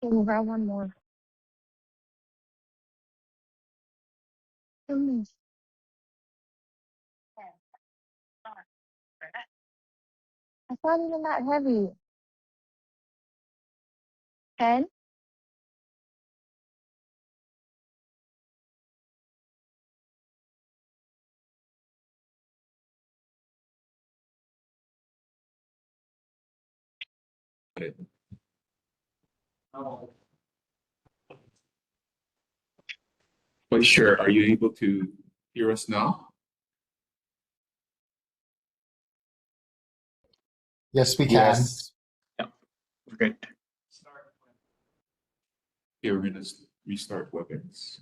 We'll grab one more. Mm, It's not even that heavy. 10? But sure, are you able to hear us now? Yes, we can. Yes. Yeah. Great. Okay, we're gonna restart weapons.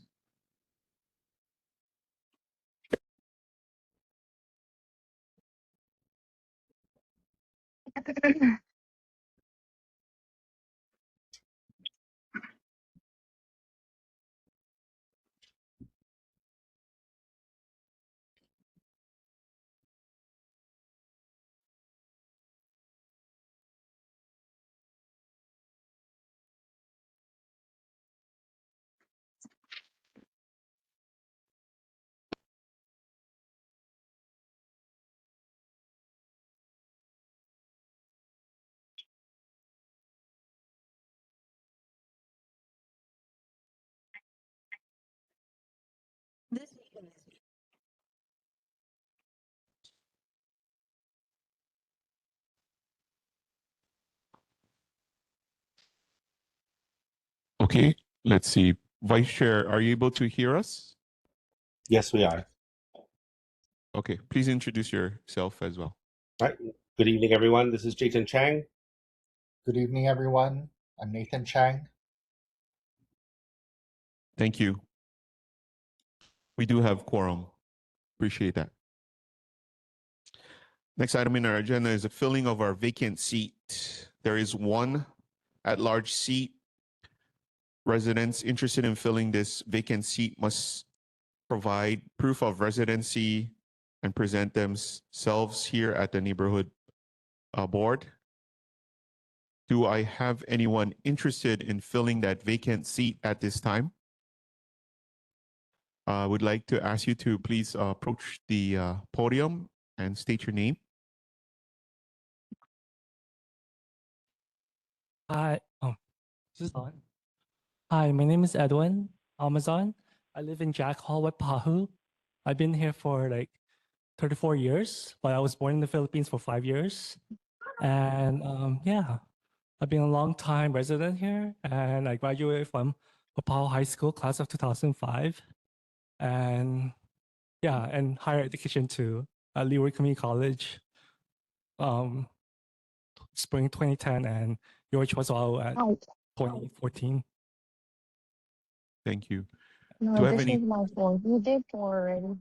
Okay, let's see. Vice Chair, are you able to hear us? Yes, we are. Okay, please introduce yourself as well. All right. Good evening, everyone. This is Jason Chang. Good evening, everyone. I'm Nathan Chang. Thank you. We do have quorum. Appreciate that. Next item in our agenda is the filling of our vacant seat. There is one at-large seat. Residents interested in filling this vacant seat must provide proof of residency and present themselves here at the neighborhood board. Do I have anyone interested in filling that vacant seat at this time? I would like to ask you to please approach the podium and state your name. Hi. Oh, this is on. Hi, my name is Edwin Amazon. I live in Jack Hall, Waipahu. I've been here for like 34 years, but I was born in the Philippines for 5 years. And yeah, I've been a long time resident here, and I graduated from Waipahu High School, class of 2005. And yeah, and higher education to Leeward Community College, spring 2010, and George was all at Oh, 2014. Thank you. no, Do I have this any- is my four. You did four already.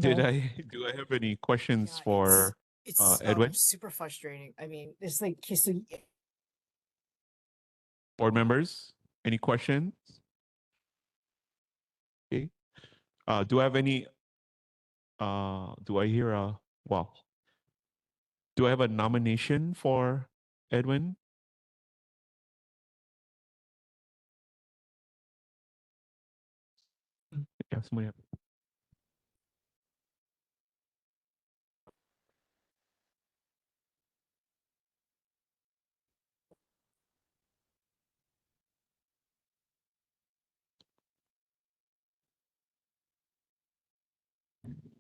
Did Okay. do I have any questions Yeah, for it's Edwin? super frustrating. I mean, it's like so Board members? Any questions? Okay. Do I have any do I hear a well? Do I have a nomination for Edwin? Yeah, somebody have.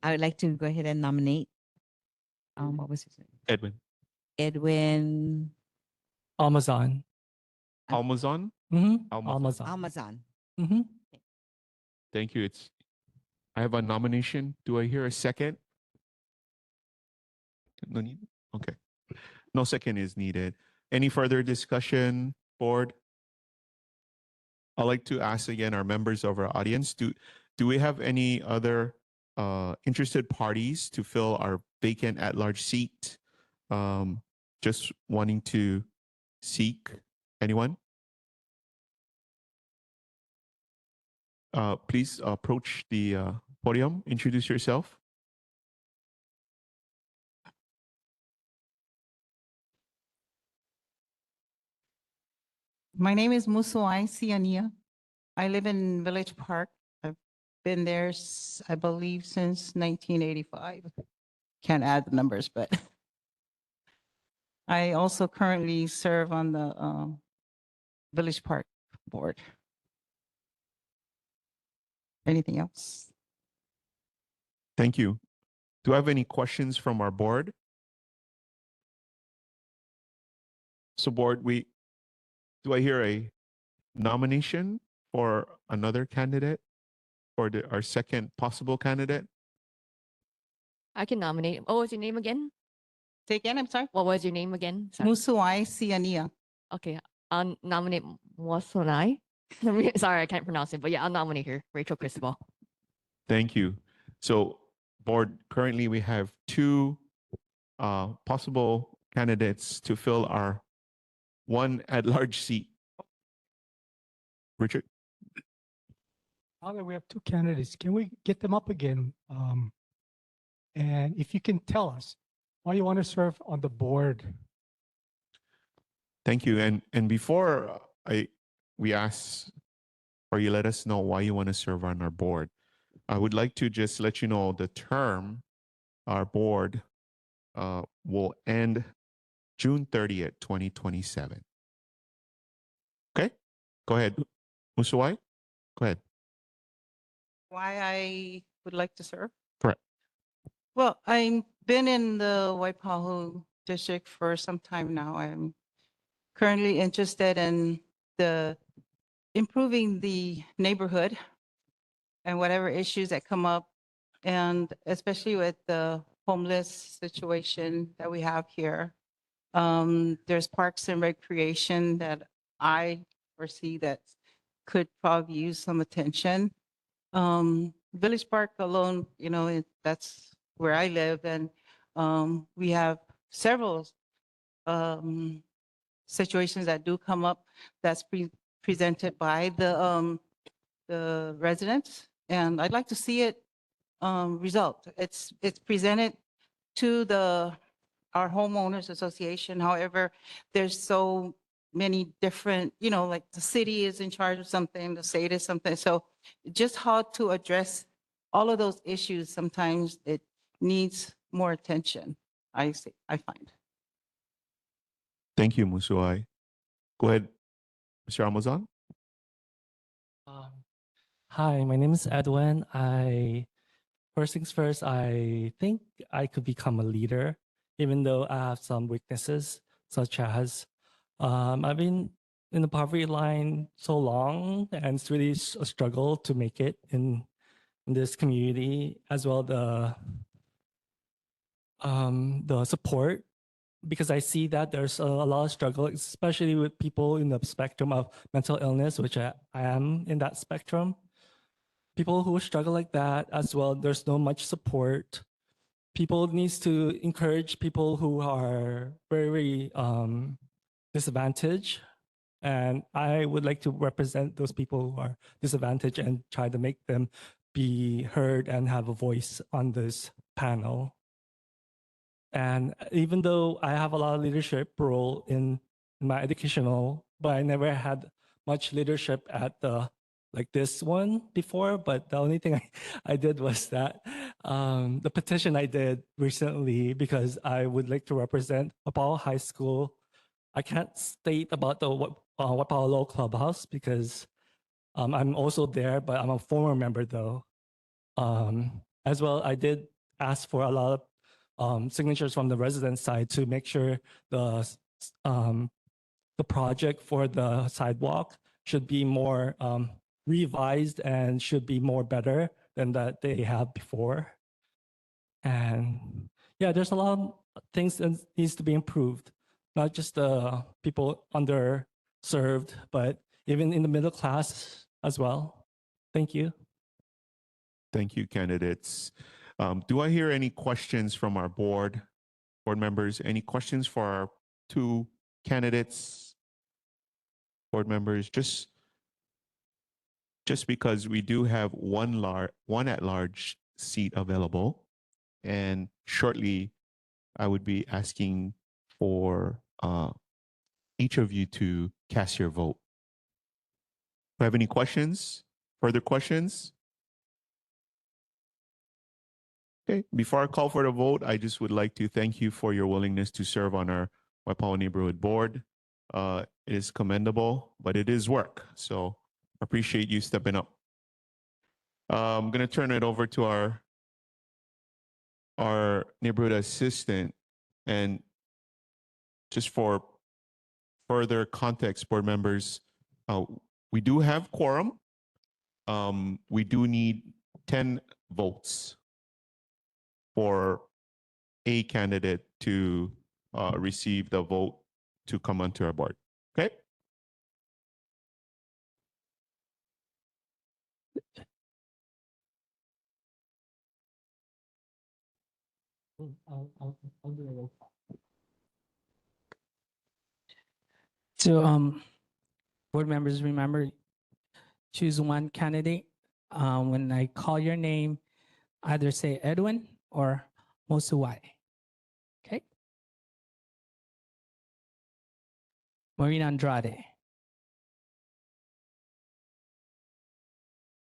I would like to go ahead and nominate. What was his name? Edwin. Edwin Amazon. Almazon? Amazon. Amazon. Thank you. I have a nomination. Do I hear a second? No need? Okay. No second is needed. Any further discussion, board? I'd like to ask again our members of our audience, do we have any other interested parties to fill our vacant at-large seat? Just wanting to seek anyone? Please approach the podium, introduce yourself. My name is Musuai Siania. I live in Village Park. I've been there, I believe, since 1985. Can't add the numbers, but I also currently serve on the Village Park board. Anything else? Thank you. Do I have any questions from our board? So board, do I hear a nomination for another candidate or our second possible candidate? I can nominate. What was your name again? Say again, I'm sorry. What was your name again? Sorry. Musuai Siania. Okay, I'll nominate Wasonai. Sorry, I can't pronounce it, but yeah, I'll nominate her, Rachel Cristobal. Thank you. So board, currently we have two possible candidates to fill our one at-large seat. Richard? Now that we have two candidates, can we get them up again? And if you can tell us why you want to serve on the board. Thank you. And before we ask or you let us know why you want to serve on our board, I would like to just let you know the term our board will end June 30th, 2027. Okay, go ahead. Musuwai, go ahead. Why I would like to serve? Correct. Well, I've been in the Waipahu district for some time now. I'm currently interested in improving the neighborhood and whatever issues that come up, and especially with the homeless situation that we have here. There's parks and recreation that I foresee that could probably use some attention. Village Park alone, you know, that's where I live, and we have several situations that do come up that's presented by the residents, and I'd like to see it result. It's presented to our homeowners association. However, there's so many different, you know, like the city is in charge of something, the state is something. So just how to address all of those issues, sometimes it needs more attention, I find. Thank you, Musuai. Go ahead, Mr. Amazon. Hi, my name is Edwin. First things first, I think I could become a leader, even though I have some weaknesses, such as I've been in the poverty line so long, and it's really a struggle to make it in this community, as well the support, because I see that there's a lot of struggle, especially with people in the spectrum of mental illness, which I am in that spectrum. People who struggle like that as well, there's no much support. People needs to encourage people who are very disadvantaged. And I would like to represent those people who are disadvantaged and try to make them be heard and have a voice on this panel. And even though I have a lot of leadership role in my educational, but I never had much leadership at like this one before. But the only thing I did was that the petition I did recently, because I would like to represent Waipahu High School. I can't state about the Waipahu Low Clubhouse because I'm also there, but I'm a former member though. As well, I did ask for a lot of signatures from the resident side to make sure the project for the sidewalk should be more revised and should be more better than that they have before. And yeah, there's a lot of things that needs to be improved, not just the people underserved, but even in the middle class as well. Thank you. Thank you, candidates. Do I hear any questions from our board members? Any questions for our two candidates, board members? Just because we do have one at-large seat available, and shortly I would be asking for each of you to cast your vote. have any questions? Further questions? Okay, before I call for the vote, I just would like to thank you for your willingness to serve on our Waipahu Neighborhood Board. It is commendable, but it is work. So appreciate you stepping up. I'm going to turn it over to our neighborhood assistant. And just for further context, board members, we do have quorum. We do need 10 votes for a candidate to receive the vote to come onto our board. Okay? I'll do a roll call. So, board members, remember, choose one candidate. When I call your name, either say Edwin or Mosuwai. Okay? Marina Andrade.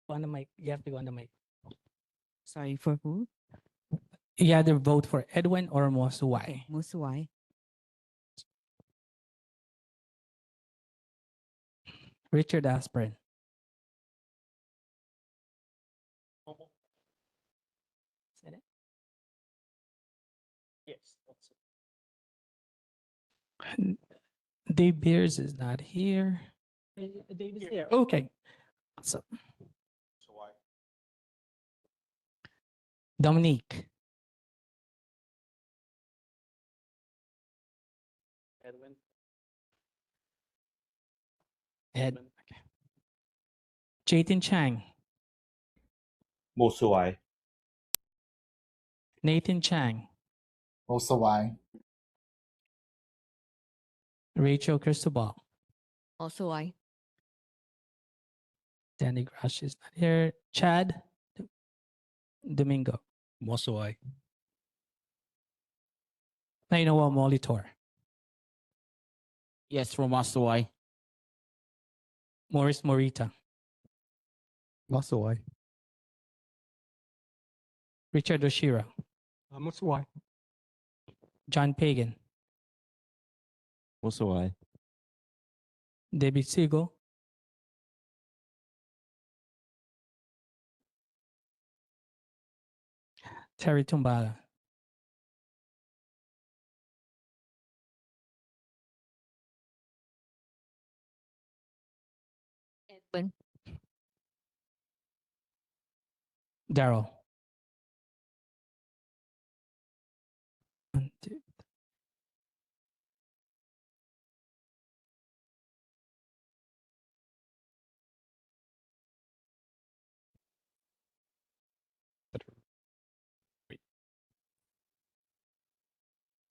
Go on the mic. You have to go on the mic. Sorry, for who? You either vote for Edwin or Mosuwai. Musuwai. Richard Aspirin. Is that it? Yes. Dave Beers is not here. Dave is here. Okay. So Dominique. Edwin. Ed. Okay. Jayden Chang. Mosuai. Nathan Chang. Mosawai. Rachel Cristobal. Also, I. Danny Grash is not here. Chad Domingo. Mosuai. Nainoa Molitor. Yes, from Mosuai. Morris Morita. Mosuai. Richard Oshira. Mosuai. John Pagan. Mosuai. Debbie Siegel. Terry Tumbala. Edwin. Daryl. 1, 2.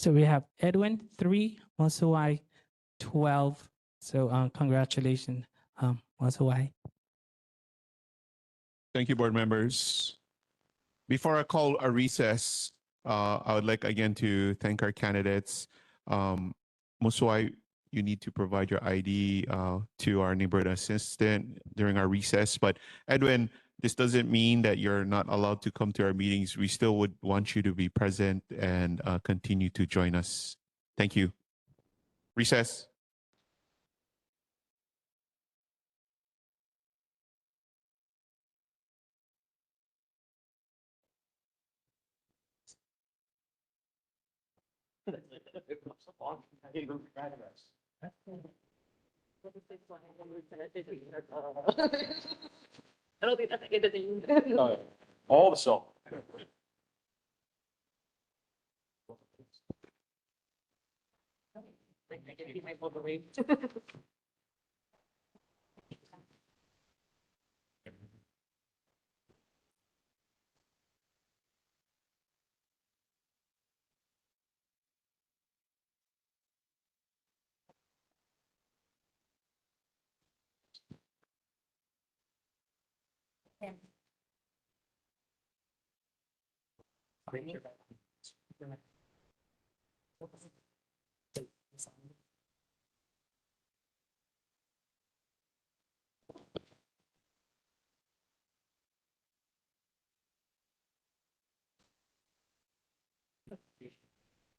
So we have Edwin 3, Mosuai 12. So congratulations, Mosuai. Thank you, board members. Before I call a recess, I would like again to thank our candidates. Musuai, you need to provide your ID to our neighborhood assistant during our recess. But Edwin, this doesn't mean that you're not allowed to come to our meetings. We still would want you to be present and continue to join us. Thank you. Recess. I don't think that's entertaining. All the song.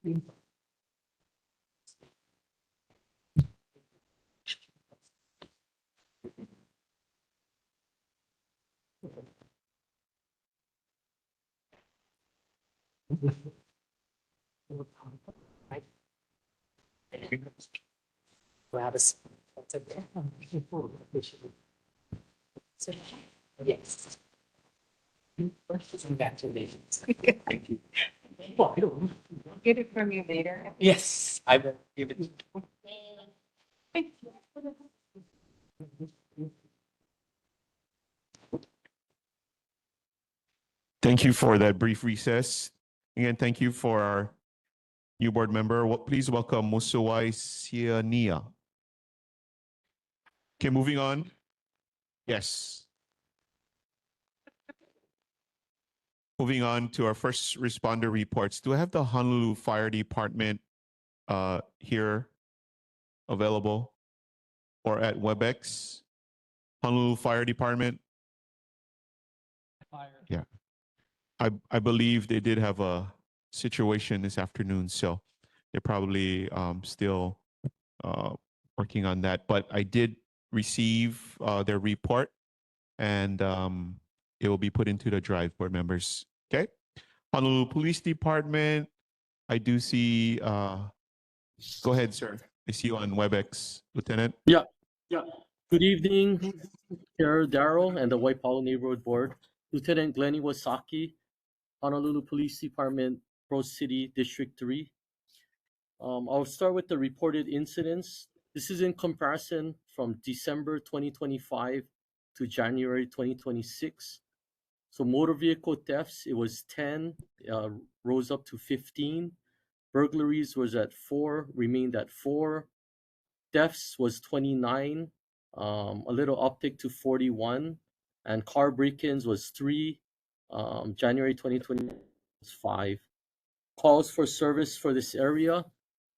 Yes. Congratulations. Thank you. Get it from you later. Yes, I will give it. Thank you for that brief recess. Again, thank you for our new board member. Please welcome Musuwai Siania. Okay, moving on. Yes. Moving on to our first responder reports. Do I have the Honolulu Fire Department here available or at WebEx? Honolulu Fire Department? Yeah. I believe they did have a situation this afternoon, so they're probably still working on that. But I did receive their report, and it will be put into the drive, board members. Okay. Honolulu Police Department. I do see. Go ahead, sir. I see you on WebEx, Lieutenant. Yeah. Good evening, Chair Darrell and the Waipahu Neighborhood Board. Lieutenant Glenn Iwasaki, Honolulu Police Department, Pro City, District 3. I'll start with the reported incidents. This is in comparison from December 2025 to January 2026. So motor vehicle thefts, it was 10, rose up to 15. Burglaries was at 4, remained at 4. Thefts was 29, a little uptick to 41. And car break-ins was 3. January 2020 was 5. Calls for service for this area,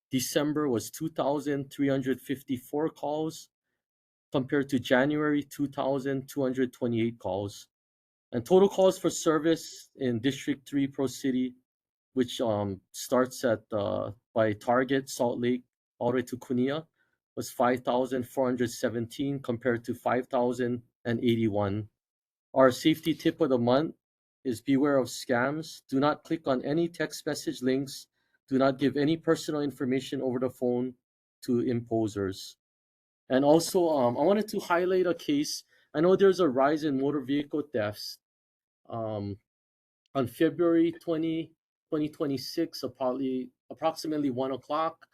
December was 2,354 calls compared to January 2,228 calls. And total calls for service in District 3 Pro City, which starts at by Target, Salt Lake, all the way to Kunia, was 5,417 compared to 5,081. Our safety tip of the month is beware of scams. Do not click on any text message links. Do not give any personal information over the phone to imposers. And also, I wanted to highlight a case. I know there's a rise in motor vehicle thefts. On February 20, 2026, approximately 1 o'clock,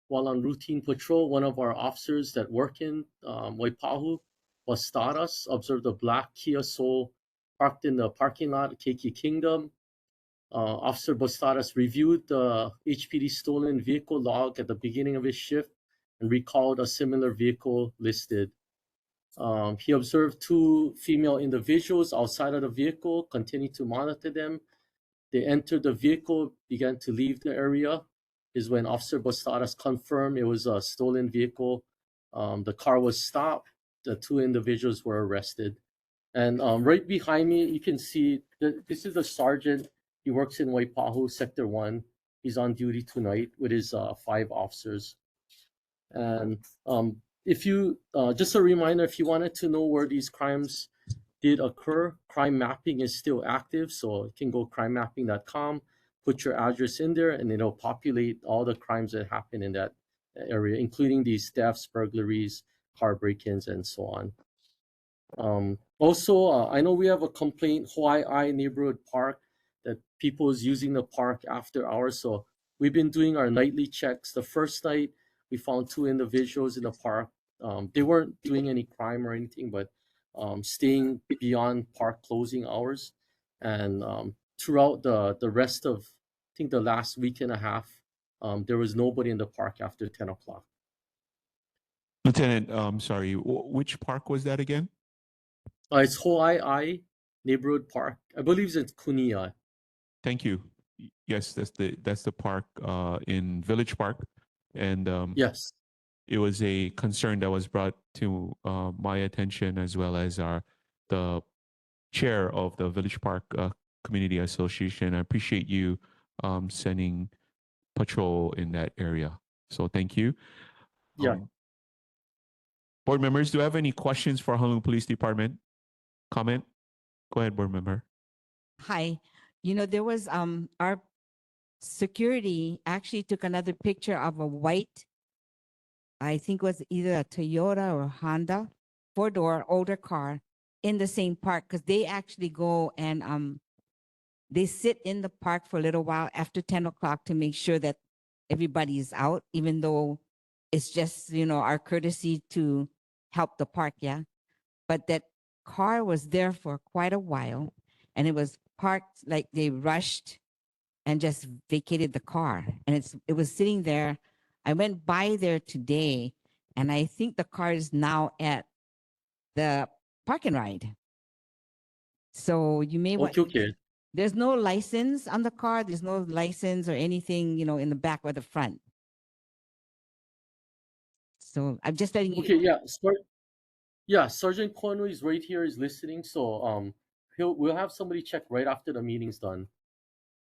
while on routine patrol, one of our officers that work in Waipahu, Bastadas, observed a black Kia Soul parked in the parking lot at Keiki Kingdom. Officer Bastadas reviewed the HPD stolen vehicle log at the beginning of his shift and recalled a similar vehicle listed. He observed 2 female individuals outside of the vehicle, continued to monitor them. They entered the vehicle, began to leave the area, is when Officer Bastadas confirmed it was a stolen vehicle. The car was stopped. The 2 individuals were arrested. And right behind me, you can see that this is a sergeant. He works in Waipahu, Sector 1. He's on duty tonight with his 5 officers. And if you, just a reminder, if you wanted to know where these crimes did occur, crime mapping is still active. So you can go crimemapping.com, put your address in there, and it'll populate all the crimes that happen in that area, including these thefts, burglaries, car break-ins, and so on. Also, I know we have a complaint, Hawaii Neighborhood Park, that people is using the park after hours. So we've been doing our nightly checks. The first night, we found 2 individuals in the park. They weren't doing any crime or anything, but staying beyond park closing hours. And throughout the rest of, I think the last week and a half, there was nobody in the park after 10 o'clock. Lieutenant, sorry, which park was that again? It's Hawaii Neighborhood Park. I believe it's Kunia. Thank you. Yes, that's the park in Village Park, and yes, it was a concern that was brought to my attention, as well as the chair of the Village Park Community Association. I appreciate you sending patrol in that area. So thank you. Yeah. Board members, do you have any questions for Honolulu Police Department? Comment? Go ahead, board member. Hi. You know, there was our security actually took another picture of a white, I think it was either a Toyota or Honda, four-door older car in the same park, because they actually go and they sit in the park for a little while after 10 o'clock to make sure that everybody is out, even though it's just, you know, our courtesy to help the park, yeah. But that car was there for quite a while, and it was parked like they rushed and just vacated the car, and it was sitting there. I went by there today, and I think the car is now at the park and ride. So you may want. Okay. There's no license on the car. There's no license or anything, you know, in the back or the front. So I'm just letting you. Okay, yeah. Sergeant Conway is right here. Is listening. So we'll have somebody check right after the meeting's done.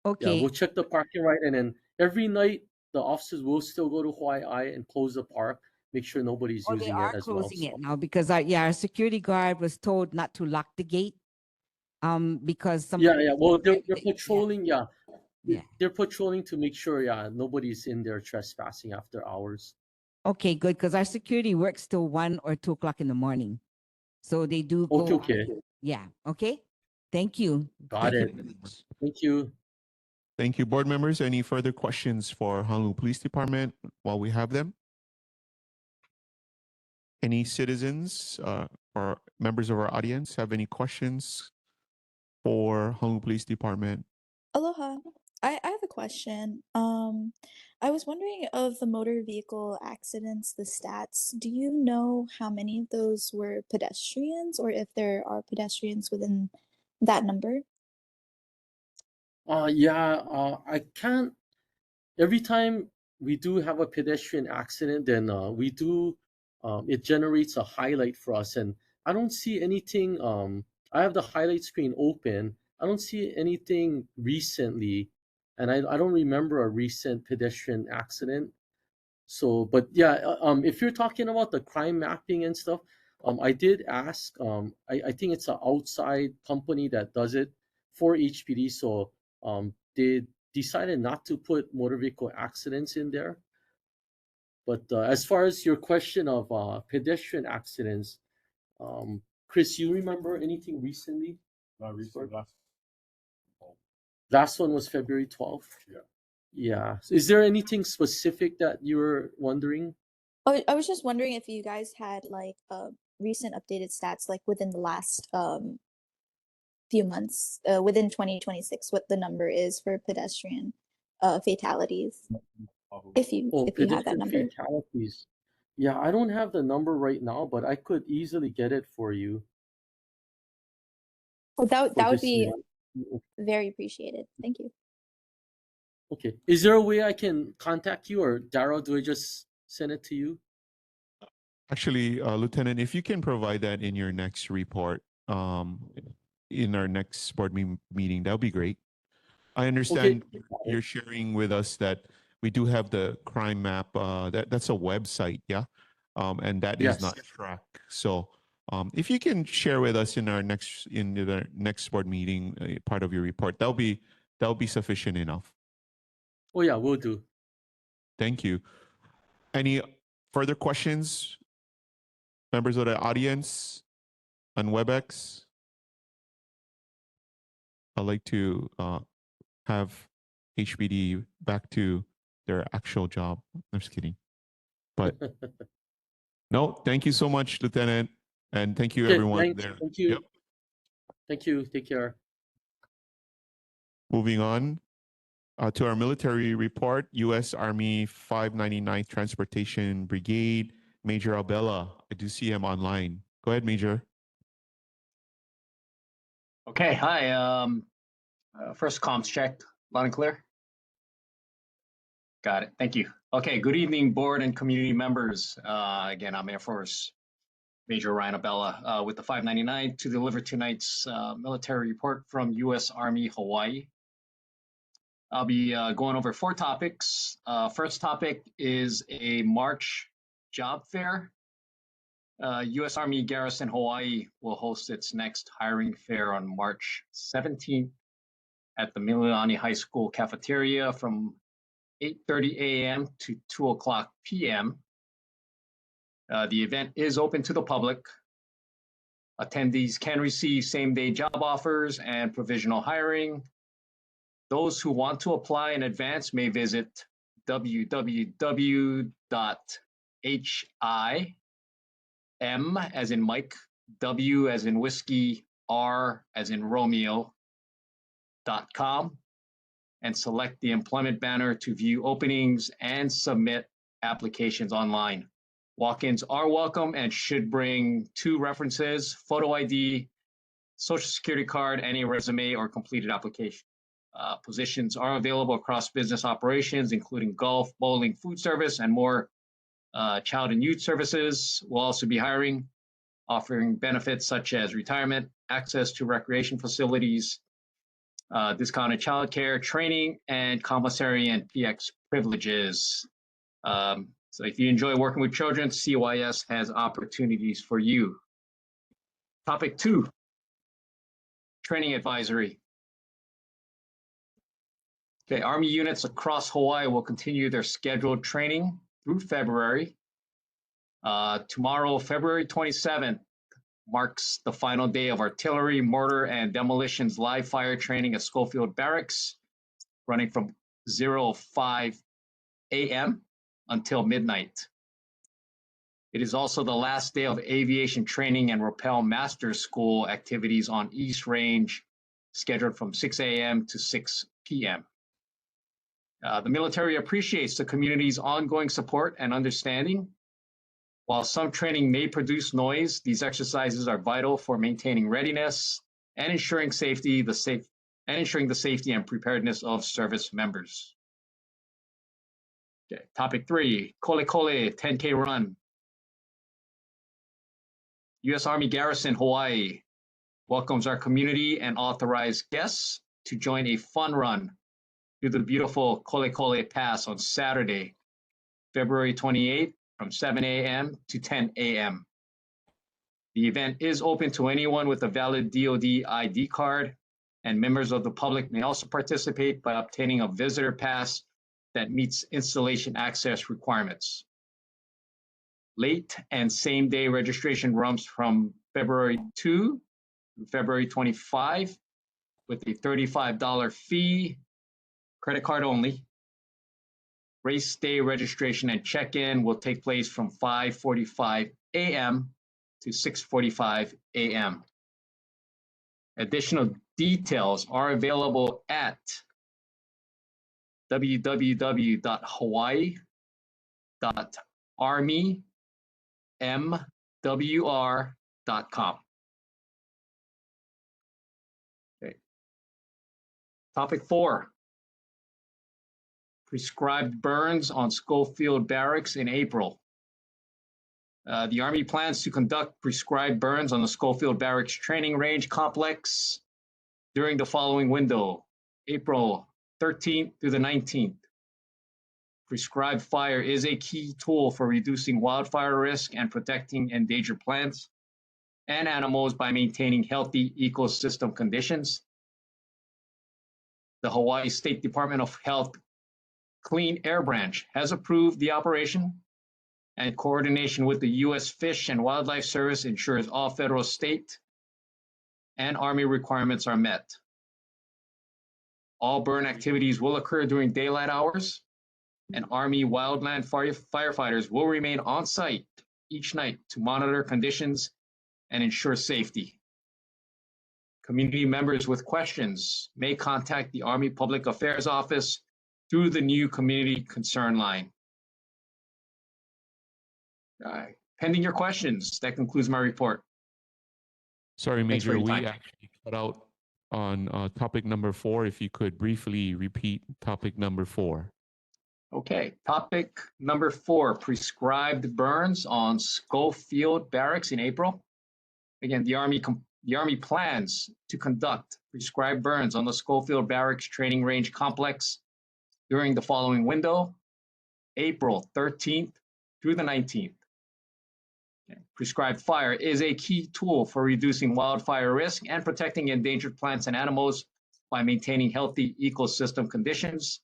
Okay. Yeah, we'll check the parking right, and then every night the officers will still go to Hawaii and close the park, make sure nobody's using they are it as closing well. it now because our security guard was told not to lock the gate. Because some. Yeah. Well, they're patrolling. Yeah. Yeah. They're patrolling to make sure, nobody's in there trespassing after hours. Okay, good, because our security works till 1 or 2 o'clock in the morning, so they do go. Okay. Yeah. Okay. Thank you. Got it. Thank you. Thank you, board members. Any further questions for Honolulu Police Department while we have them? Any citizens or members of our audience have any questions for Honolulu Police Department? Aloha. I have a question. I was wondering of the motor vehicle accidents, the stats. Do you know how many of those were pedestrians, or if there are pedestrians within that number? I can't. Every time we do have a pedestrian accident, then we do. It generates a highlight for us, and I don't see anything. I have the highlight screen open. I don't see anything recently, and I don't remember a recent pedestrian accident. So, but yeah, if you're talking about the crime mapping and stuff, I did ask. I think it's an outside company that does it for HPD. So, they decided not to put motor vehicle accidents in there. But as far as your question of pedestrian accidents, Chris, you remember anything recently? Last one was February 12th. Yeah. So is there anything specific that you were wondering? Oh, I was just wondering if you guys had like recent updated stats, like within the last few months, within 2026, what the number is for pedestrian fatalities. If you have that number. Fatalities. Yeah, I don't have the number right now, but I could easily get it for you. Oh, that would this be year. very appreciated. Thank you. Okay. Is there a way I can contact you, or Daryl, do I just send it to you? Actually, Lieutenant, if you can provide that in your next report, in our next board meeting, that would be great. I understand you're sharing with us that we do have the crime map. That's a website, yeah, and that is not tracked. So, if you can share with us in the next board meeting part of your report, that'll be sufficient enough. Oh yeah, we'll do. Thank you. Any further questions, members of the audience on WebEx? I'd like to have HBD back to their actual job. I'm just kidding. But no, thank you so much, Lieutenant. And thank you, everyone there. Thank you. Yep. Thank you. Take care. Moving on to our military report, U.S. Army 599th Transportation Brigade, Major Abella. I do see him online. Go ahead, Major. Okay, hi. First comms check, loud and clear. Got it, thank you. Okay, good evening, board and community members. Again, I'm Air Force Major Ryan Abella with the 599 to deliver tonight's military report from U.S. Army Hawaii. I'll be going over 4 topics. First topic is a March job fair. U.S. Army Garrison Hawaii will host its next hiring fair on March 17th at the Mililani High School cafeteria from 8:30 a.m. to 2 o'clock p.m. The event is open to the public. Attendees can receive same-day job offers and provisional hiring. Those who want to apply in advance may visit www.him as in Mike, W as in whiskey, R as in Romeo.com and select the employment banner to view openings and submit applications online. Walk-ins are welcome and should bring 2 references, photo ID, social security card, and a resume or completed application. Positions are available across business operations, including golf, bowling, food service, and more. Child and youth services will also be hiring, offering benefits such as retirement, access to recreation facilities, discounted childcare, training, and commissary and PX privileges. So if you enjoy working with children, CYS has opportunities for you. Topic 2, training advisory. Okay, Army units across Hawaii will continue their scheduled training through February. Tomorrow, February 27th, marks the final day of artillery, mortar, and demolitions live fire training at Schofield Barracks, running from 05 a.m. until midnight. It is also the last day of aviation training and rappel master school activities on East Range, scheduled from 6 a.m. to 6 p.m. The military appreciates the community's ongoing support and understanding. While some training may produce noise, these exercises are vital for maintaining readiness and ensuring the safety and preparedness of service members. Okay, topic 3, Kole Kole 10K Run. U.S. Army Garrison Hawaii welcomes our community and authorized guests to join a fun run through the beautiful Kole Kole Pass on Saturday, February 28th from 7 a.m. to 10 a.m. The event is open to anyone with a valid DoD ID card, and members of the public may also participate by obtaining a visitor pass that meets installation access requirements. Late and same-day registration runs from February 2 to February 25 with a $35 fee, credit card only. Race day registration and check-in will take place from 5:45 a.m. to 6:45 a.m. Additional details are available at www.hawaii.armymwr.com. Okay. Topic 4. Prescribed burns on Schofield Barracks in April. The Army plans to conduct prescribed burns on the Schofield Barracks Training Range Complex during the following window, April 13th through the 19th. Prescribed fire is a key tool for reducing wildfire risk and protecting endangered plants and animals by maintaining healthy ecosystem conditions. The Hawaii State Department of Health Clean Air Branch has approved the operation, and coordination with the U.S. Fish and Wildlife Service ensures all federal, state, and Army requirements are met. All burn activities will occur during daylight hours, and Army wildland firefighters will remain on site each night to monitor conditions and ensure safety. Community members with questions may contact the Army Public Affairs Office through the new Community Concern Line. Pending your questions, that concludes my report. Sorry, Thanks for Major, your we time. actually cut out on topic number 4. If you could briefly repeat topic number 4. Okay, topic number 4, prescribed burns on Schofield Barracks in April. Again, the Army the Army plans to conduct prescribed burns on the Schofield Barracks Training Range Complex during the following window, April 13th through the 19th. Prescribed fire is a key tool for reducing wildfire risk and protecting endangered plants and animals by maintaining healthy ecosystem conditions.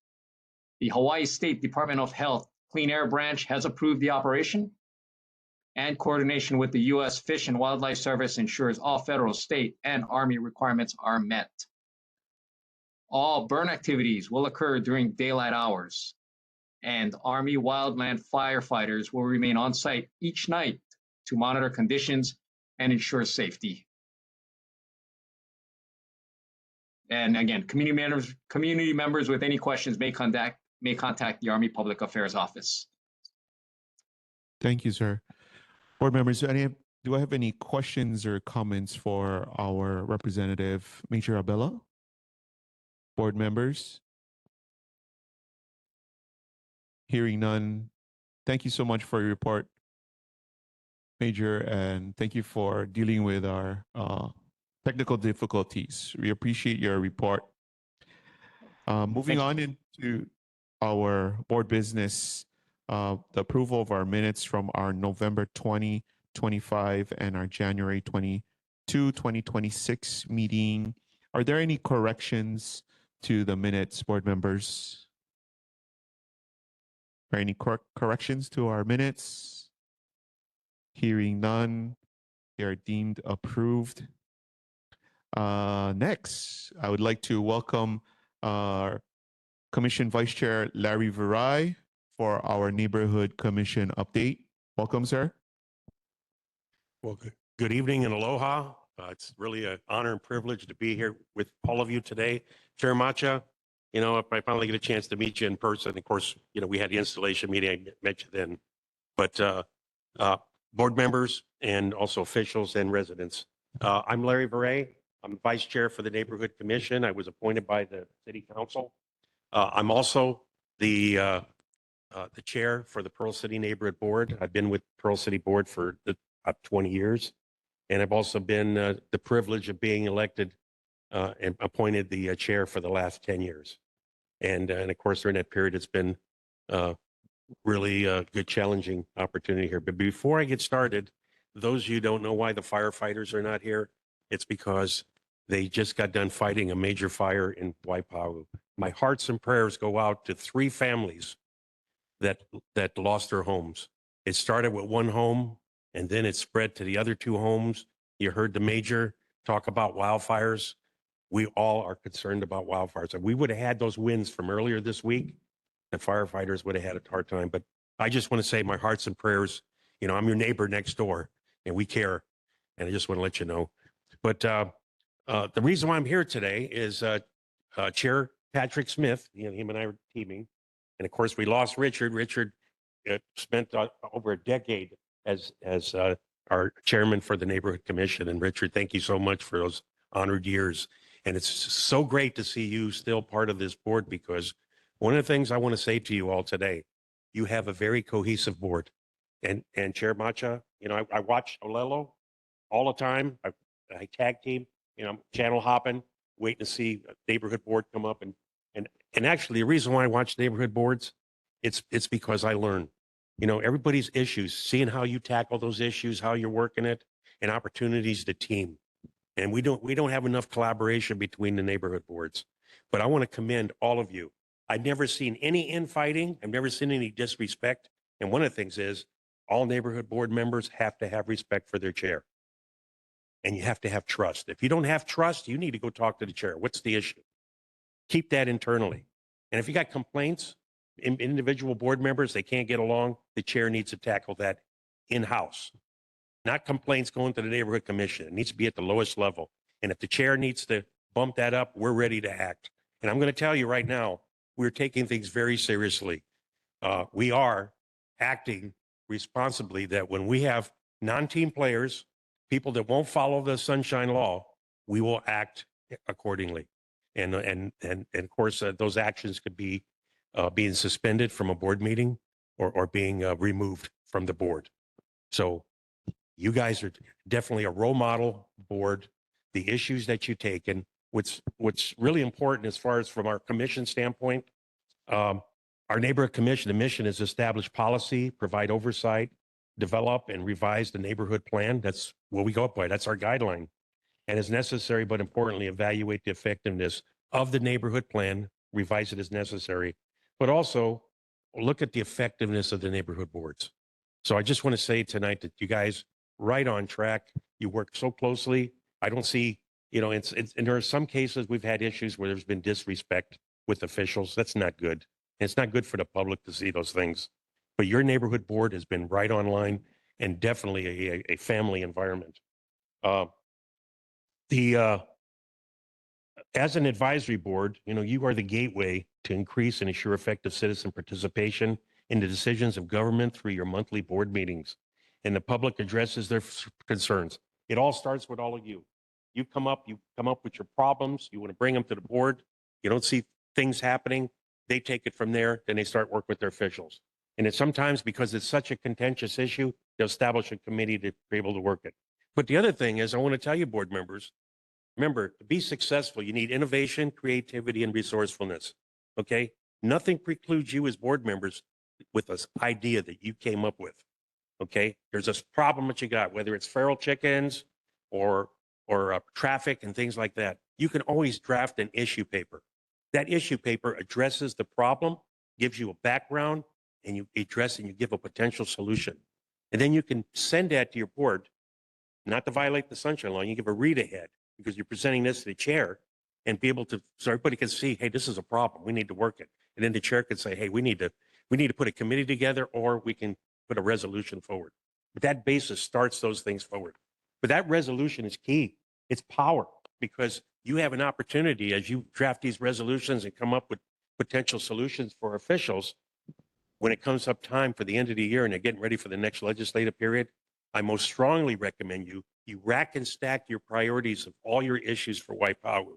The Hawaii State Department of Health Clean Air Branch has approved the operation, and coordination with the U.S. Fish and Wildlife Service ensures all federal, state, and Army requirements are met. All burn activities will occur during daylight hours, and Army wildland firefighters will remain on site each night to monitor conditions and ensure safety. And again, community members with any questions may contact the Army Public Affairs Office. Thank you, sir. Board members, do I have any questions or comments for our representative, Major Abella? Board members? Hearing none. Thank you so much for your report, Major, and thank you for dealing with our technical difficulties. We appreciate your report. Moving on into our board business, the approval of our minutes from our November 2025 and our January 22, 2026 meeting. Are there any corrections to the minutes, board members? Are any corrections to our minutes? Hearing none, they are deemed approved. Next, I would like to welcome our Commission Vice Chair Larry Virai for our Neighborhood Commission update. Welcome, sir. Well, good evening and aloha. It's really an honor and privilege to be here with all of you today. Chair Macha, if I finally get a chance to meet you in person, of course, we had the installation meeting, I met you then, but board members and also officials and residents. I'm Larry Viray. I'm Vice Chair for the Neighborhood Commission. I was appointed by the City Council. I'm also the chair for the Pearl City Neighborhood Board. I've been with Pearl City Board for about 20 years. And I've also been the privilege of being elected and appointed the chair for the last 10 years. And of course, during that period, it's been really a good, challenging opportunity here. But before I get started, those of you who don't know why the firefighters are not here, it's because they just got done fighting a major fire in Waipahu. My hearts and prayers go out to 3 families that lost their homes. It started with one home, and then it spread to the other 2 homes. You heard the major talk about wildfires. We all are concerned about wildfires. If we would have had those winds from earlier this week, the firefighters would have had a hard time. But I just want to say my hearts and prayers, I'm your neighbor next door, and we care. And I just want to let you know. But the reason why I'm here today is Chair Patrick Smith, him and I are teaming. And of course, we lost Richard. Richard spent over a decade as our chairman for the Neighborhood Commission. And Richard, thank you so much for those honored years. And it's so great to see you still part of this board, because one of the things I want to say to you all today, you have a very cohesive board. And Chair Macha, I watch Olelo all the time. I tag team, channel hopping, waiting to see a neighborhood board come up. And actually, the reason why I watch neighborhood boards, it's because I learn. Everybody's issues, seeing how you tackle those issues, how you're working it, and opportunities to team. And we don't have enough collaboration between the neighborhood boards. But I want to commend all of you. I've never seen any infighting. I've never seen any disrespect. And one of the things is all neighborhood board members have to have respect for their chair. And you have to have trust. If you don't have trust, you need to go talk to the chair. What's the issue? Keep that internally. And if you got complaints, individual board members, they can't get along, the chair needs to tackle that in-house. Not complaints going to the neighborhood commission. It needs to be at the lowest level. And if the chair needs to bump that up, we're ready to act. And I'm going to tell you right now, we're taking things very seriously. We are acting responsibly, that when we have non-team players, people that won't follow the sunshine law, we will act accordingly. And of course, those actions could be being suspended from a board meeting or being removed from the board. So you guys are definitely a role model board. the issues that you take. And what's really important as far as from our commission standpoint, our neighborhood commission, the mission is establish policy, provide oversight, develop and revise the neighborhood plan. That's what we go up by. That's our guideline. And as necessary, but importantly, evaluate the effectiveness of the neighborhood plan, revise it as necessary, but also look at the effectiveness of the neighborhood boards. So I just want to say tonight that you guys right on track. You work so closely. I don't see, and there are some cases we've had issues where there's been disrespect with officials. That's not good. And it's not good for the public to see those things. But your neighborhood board has been right online and definitely a family environment. As an advisory board, you are the gateway to increase and ensure effective citizen participation in the decisions of government through your monthly board meetings. And the public addresses their concerns. It all starts with all of you. You come up with your problems. You want to bring them to the board. You don't see things happening. They take it from there. Then they start work with their officials. And it's sometimes because it's such a contentious issue, they'll establish a committee to be able to work it. But the other thing is, I want to tell you, board members, remember, to be successful, you need innovation, creativity, and resourcefulness. Okay? Nothing precludes you as board members with this idea that you came up with. Okay? There's this problem that you got, whether it's feral chickens or traffic and things like that. You can always draft an issue paper. That issue paper addresses the problem, gives you a background, and you address and you give a potential solution. And then you can send that to your board, not to violate the sunshine law. You give a read ahead because you're presenting this to the chair and be able to, so everybody can see, hey, this is a problem. We need to work it. And then the chair can say, hey, we need to put a committee together, or we can put a resolution forward. But that basis starts those things forward. But that resolution is key. It's power, because you have an opportunity as you draft these resolutions and come up with potential solutions for officials. When it comes up time for the end of the year and they're getting ready for the next legislative period, I most strongly recommend you rack and stack your priorities of all your issues for Waipahu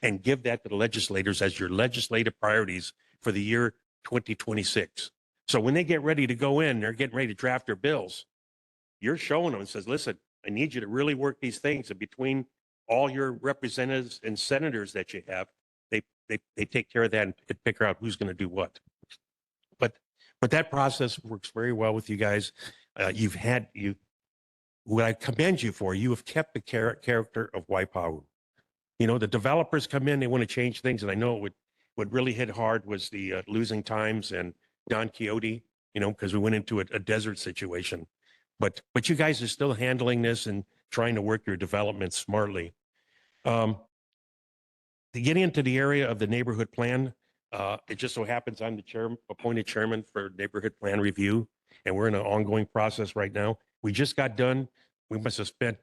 and give that to the legislators as your legislative priorities for the year 2026. So when they get ready to go in, they're getting ready to draft their bills. You're showing them and says, listen, I need you to really work these things. And between all your representatives and senators that you have, they take care of that and figure out who's going to do what. But that process works very well with you guys. What I commend you for, you have kept the character of Waipahu. The developers come in, they want to change things. And I know what really hit hard was the losing times and Don Quixote, because we went into a desert situation. But you guys are still handling this and trying to work your development smartly. To get into the area of the neighborhood plan, it just so happens I'm the appointed chairman for neighborhood plan review, and we're in an ongoing process right now. We just got done. We must have spent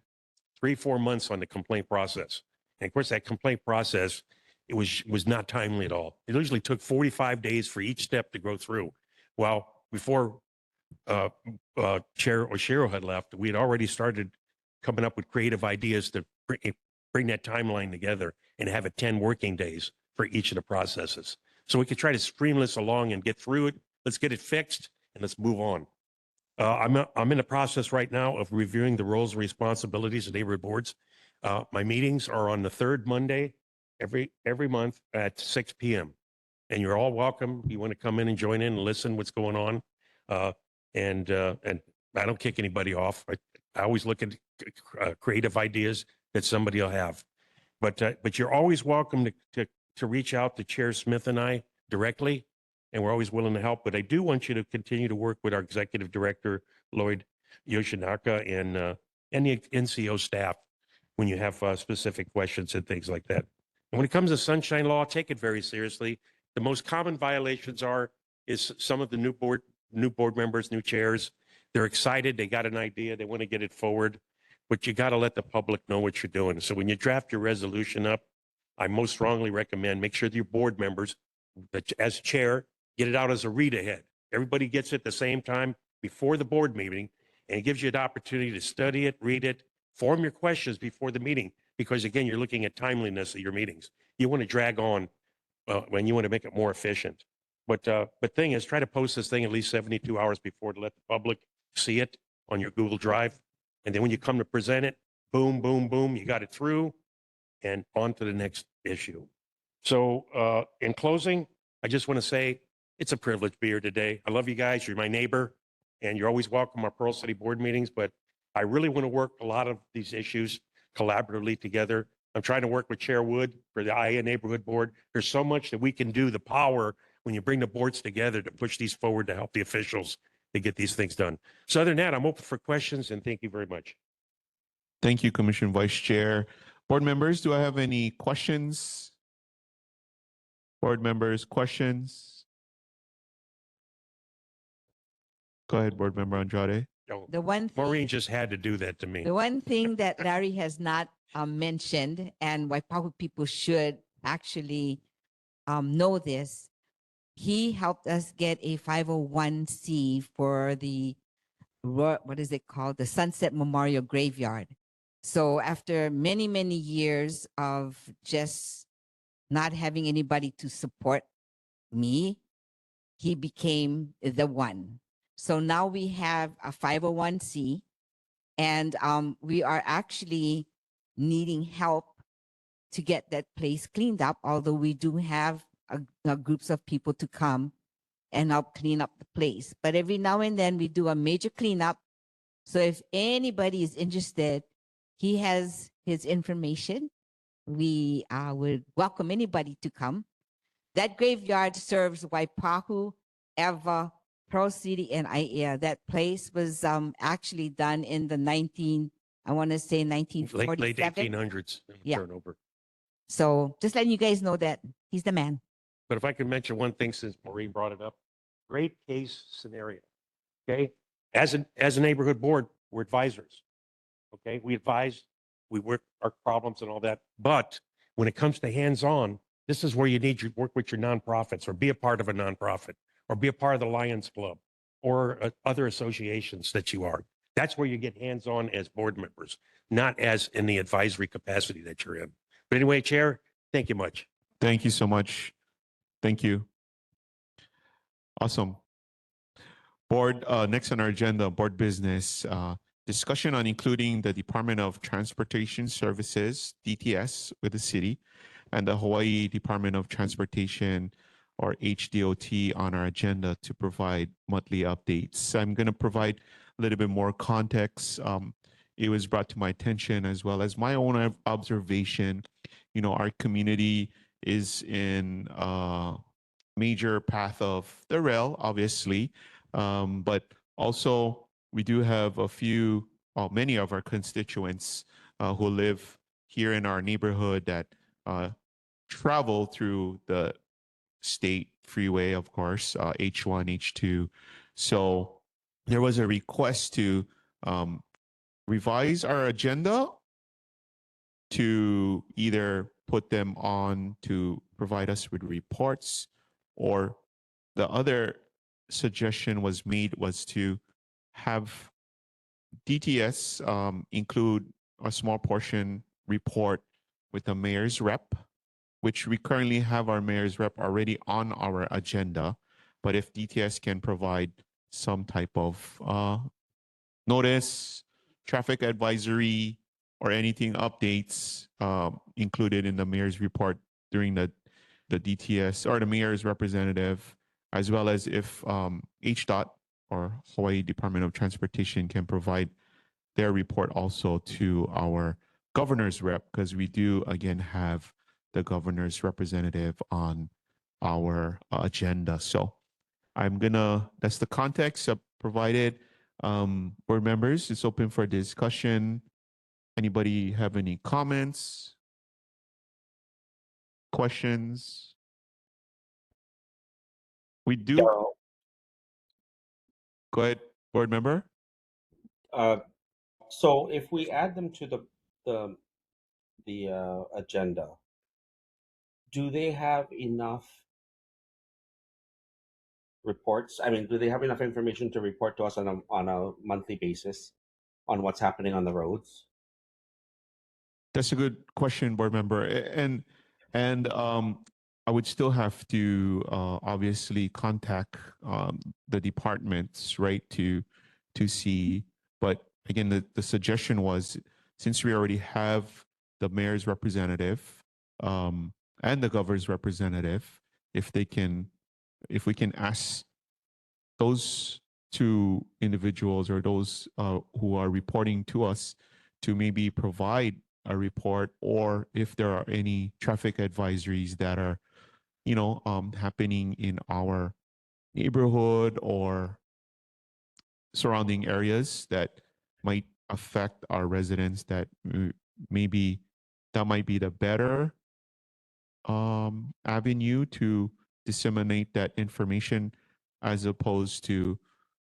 3-4 months on the complaint process. And of course, that complaint process, it was not timely at all. It usually took 45 days for each step to go through. Well, before Chair Oshiro had left, we had already started coming up with creative ideas to bring that timeline together and have it 10 working days for each of the processes. So we could try to stream this along and get through it. Let's get it fixed and let's move on. I'm in the process right now of reviewing the roles and responsibilities of neighborhood boards. My meetings are on the third Monday every month at 6 p.m. And you're all welcome. You want to come in and join in and listen what's going on. And I don't kick anybody off. I always look at creative ideas that somebody will have. But you're always welcome to reach out to Chair Smith and I directly, and we're always willing to help. But I do want you to continue to work with our executive director, Lloyd Yoshinaka, and the NCO staff when you have specific questions and things like that. And when it comes to sunshine law, take it very seriously. The most common violations is some of the new board members, new chairs. They're excited. They got an idea. They want to get it forward. But you got to let the public know what you're doing. So when you draft your resolution up, I most strongly recommend make sure that your board members, as chair, get it out as a read ahead. Everybody gets it at the same time before the board meeting, and it gives you an opportunity to study it, read it, form your questions before the meeting. Because again, you're looking at timeliness of your meetings. You want to drag on when you want to make it more efficient. But thing is, try to post this thing at least 72 hours before to let the public see it on your Google Drive. And then when you come to present it, boom, boom, boom, you got it through. and on to the next issue. So in closing, I just want to say it's a privilege to be here today. I love you guys. You're my neighbor, and you're always welcome at Pearl City board meetings, but I really want to work a lot of these issues collaboratively together. I'm trying to work with Chair Wood for the IA Neighborhood Board. There's so much that we can do, the power when you bring the boards together to push these forward to help the officials to get these things done. So other than that, I'm open for questions, and thank you very much. Thank you, Commissioner Vice Chair. Board members, do I have any questions? Board members, questions? Go ahead, Board Member Andrade. Oh, The one Maureen just had to do that to me. The one thing that Larry has not mentioned, and Waipahu people should actually know this, he helped us get a 501c for the, what is it called? The Sunset Memorial Graveyard. So after many, many years of just not having anybody to support me, he became the one. So now we have a 501c, and we are actually needing help to get that place cleaned up, although we do have groups of people to come and help clean up the place. But every now and then we do a major cleanup. So if anybody is interested, he has his information. We would welcome anybody to come. That graveyard serves Waipahu, Eva, Pearl City, and Aiea. That place was actually done in the 1947. Late 1800s Yeah. turnover. So just letting you guys know that he's the man. But if I could mention one thing since Maureen brought it up, great case scenario. Okay. As a neighborhood board, we're advisors. Okay. We advise, we work our problems and all that. But when it comes to hands-on, this is where you need to work with your nonprofits or be a part of a nonprofit or be a part of the Lions Club or other associations that you are. That's where you get hands-on as board members, not as in the advisory capacity that you're in. But anyway, Chair, thank you much. Thank you so much. Thank you. Awesome. Board, next on our agenda, board business, discussion on including the Department of Transportation Services, DTS, with the city and the Hawaii Department of Transportation, or HDOT, on our agenda to provide monthly updates. I'm going to provide a little bit more context. It was brought to my attention as well as my own observation. You know, our community is in a major path of the rail, obviously, but also we do have many of our constituents who live here in our neighborhood that travel through the state freeway, of course, H1, H2. So there was a request to revise our agenda to either put them on to provide us with reports, or the other suggestion was made was to have DTS include a small portion report with the mayor's rep, which we currently have our mayor's rep already on our agenda. But if DTS can provide some type of notice, traffic advisory, or anything updates included in the mayor's report during the DTS or the mayor's representative, as well as if HDOT or Hawaii Department of Transportation can provide their report also to our governor's rep, because we do again have the governor's representative on our agenda. So that's the context provided. Board members, it's open for discussion. Anybody have any comments, questions? We do. Go ahead, board member. So if we add them to the agenda, do they have enough reports? I mean, do they have enough information to report to us on a monthly basis on what's happening on the roads? That's a good question, board member. And I would still have to obviously contact the departments, right, to see. But again, the suggestion was, since we already have the mayor's representative and the governor's representative if we can ask those two individuals or those who are reporting to us to maybe provide a report, or if there are any traffic advisories that are, happening in our neighborhood or surrounding areas that might affect our residents, that maybe that might be the better avenue to disseminate that information, as opposed to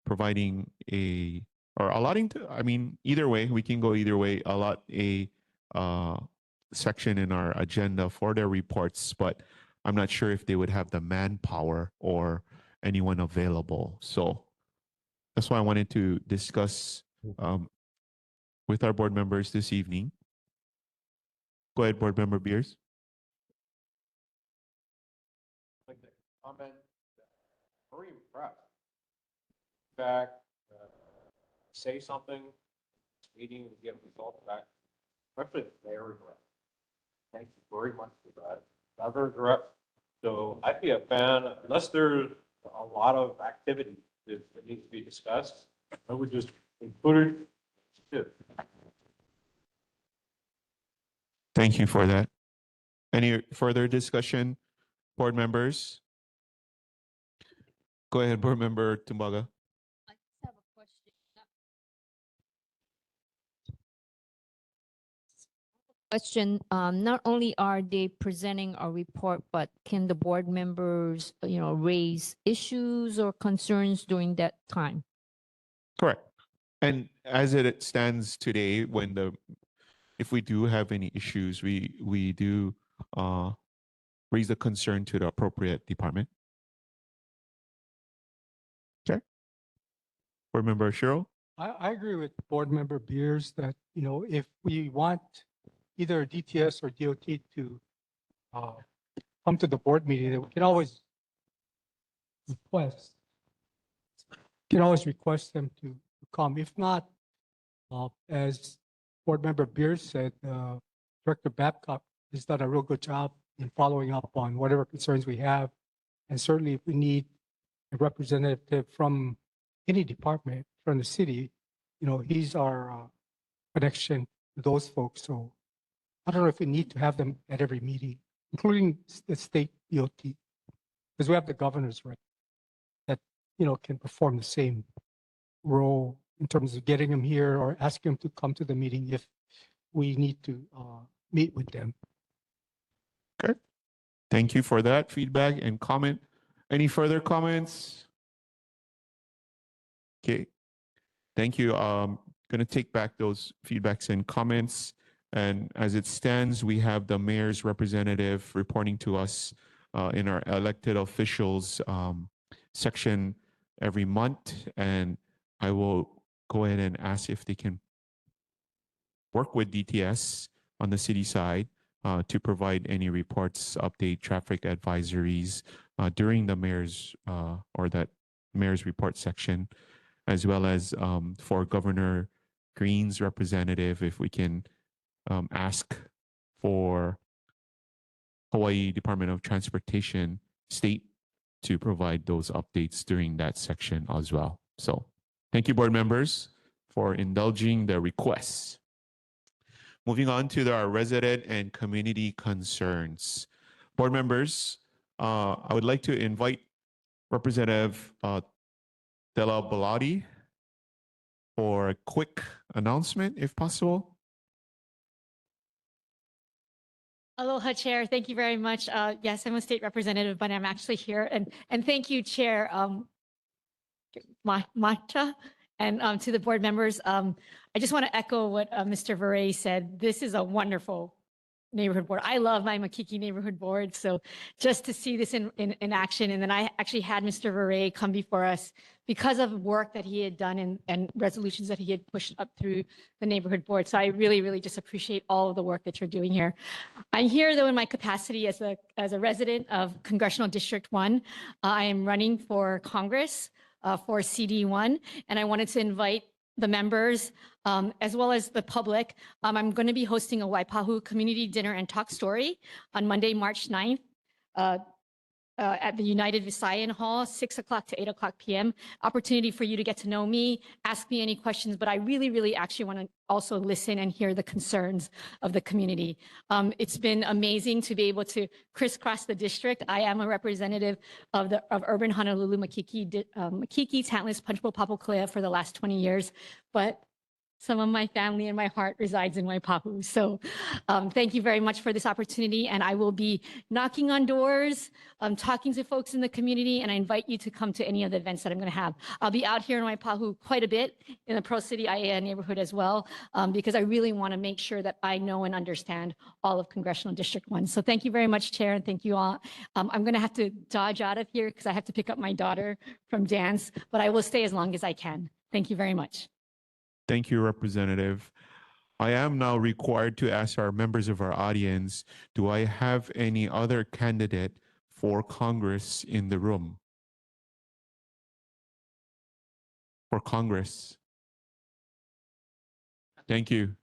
providing or allotting to, either way, we can go either way, allot a section in our agenda for their reports, but I'm not sure if they would have the manpower or anyone available. So that's why I wanted to discuss with our board members this evening. Go ahead, Board Member Beers. Like to comment, very impressed. In fact, say something, meeting, and get results back. Especially very direct. Thank you very much for that. Not very direct. So I'd be a fan, unless there's a lot of activity that needs to be discussed, I would just include it. Thank you for that. Any further discussion, board members? Go ahead, Board Member Tumbaga. I just have a question. Not only are they presenting a report, but can the board members, raise issues or concerns during that time? Correct. And as it stands today, if we do have any issues, we do raise the concern to the appropriate department. Okay. Board Member Shiro? I agree with Board Member Beers that, if we want either DTS or DOT to come to the board meeting, we can always request them to come. If not, as Board Member Beers said, Director Babcock has done a real good job in following up on whatever concerns we have. And certainly if we need a representative from any department from the city, he's our connection to those folks. So I don't know if we need to have them at every meeting, including the state DOT, because we have the governor's right that, can perform the same role in terms of getting them here or asking them to come to the meeting if we need to meet with them. Okay. Thank you for that feedback and comment. Any further comments? Okay. Thank you. Going to take back those feedbacks and comments. And as it stands, we have the mayor's representative reporting to us in our elected officials section every month. And I will go ahead and ask if they can work with DTS on the city side to provide any reports, update traffic advisories during the mayor's or that mayor's report section, as well as for Governor Green's representative, if we can ask for Hawaii Department of Transportation State to provide those updates during that section as well. So thank you, board members, for indulging the requests. Moving on to our resident and community concerns. Board members, I would like to invite Representative Della Bellotti for a quick announcement, if possible. Aloha, Chair. Thank you very much. Yes, I'm a state representative, but I'm actually here. And thank you, Chair Macha, and to the board members. I just want to echo what Mr. Verre said. This is a wonderful neighborhood board. I love my Makiki neighborhood board. So just to see this in action. And then I actually had Mr. Verre come before us because of work that he had done and resolutions that he had pushed up through the neighborhood board. So I really, really just appreciate all of the work that you're doing here. I'm here though in my capacity as a resident of Congressional District 1. I am running for Congress for CD1, and I wanted to invite the members, as well as the public. I'm going to be hosting a Waipahu community dinner and talk story on Monday, March 9th. At the United Visayan Hall, 6 o'clock to 8 o'clock p.m. Opportunity for you to get to know me, ask me any questions, but I really, really actually want to also listen and hear the concerns of the community. It's been amazing to be able to crisscross the district. I am a representative of urban Honolulu, Makiki, Tantalus, Punchbowl, Papakolea for the last 20 years, but some of my family and my heart resides in Waipahu. So thank you very much for this opportunity. And I will be knocking on doors, talking to folks in the community, and I invite you to come to any of the events that I'm going to have. I'll be out here in Waipahu quite a bit in the Pro City IAA neighborhood as well, because I really want to make sure that I know and understand all of Congressional District 1. So thank you very much, Chair, and thank you all. I'm going to have to dodge out of here because I have to pick up my daughter from dance, but I will stay as long as I can. Thank you very much. Thank you, Representative. I am now required to ask our members of our audience, do I have any other candidate for Congress in the room? For Congress. Thank you.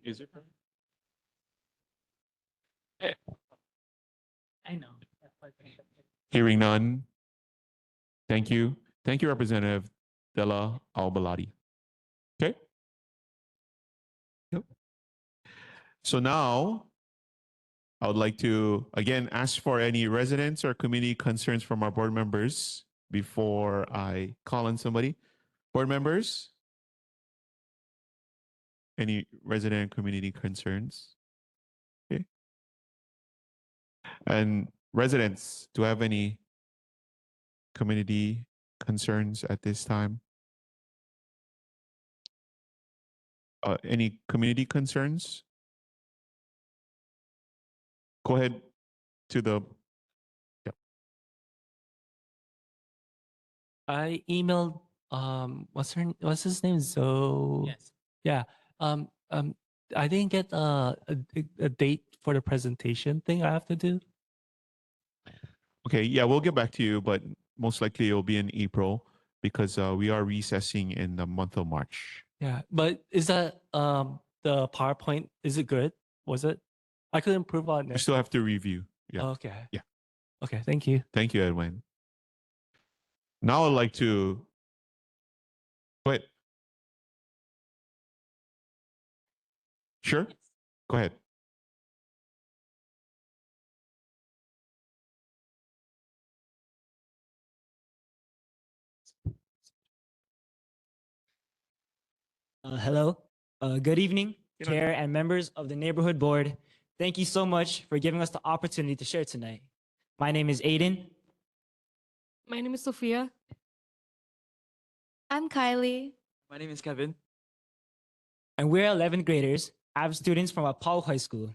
Is it? I know. Hearing none. Thank you. Thank you, Representative Della Albaladi. Okay. Yep. So now I would like to again ask for any residents or community concerns from our board members before I call on somebody. Board members? Any resident community concerns? Okay. And residents, do I have any community concerns at this time? Any community concerns? Go ahead to the. Yep. I emailed what's his name? Zoe. Yes. Yeah. I didn't get a date for the presentation thing I have to do. Okay, yeah, we'll get back to you, but most likely it'll be in April because we are recessing in the month of March. Yeah, but is that the PowerPoint? Is it good? Was it? I could improve on We it. still have to review. Yeah. Okay. Yeah. Okay. Thank you. Thank you, Edwin. Now I'd like to. Go ahead. Sure. Go ahead. Hello. Good evening, Chair and members of the Neighborhood Board. Thank you so much for giving us the opportunity to share tonight. My name is Aiden. My name is Sophia. I'm Kylie. My name is Kevin. And we're 11th graders, AVID students from Waipahu High School.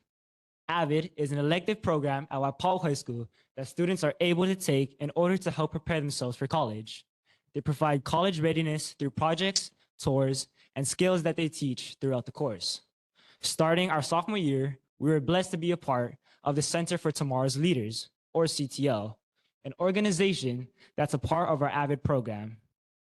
AVID is an elective program at Waipahu High School that students are able to take in order to help prepare themselves for college. They provide college readiness through projects, tours, and skills that they teach throughout the course. Starting our sophomore year, we were blessed to be a part of the Center for Tomorrow's Leaders, or CTL, an organization that's a part of our AVID program.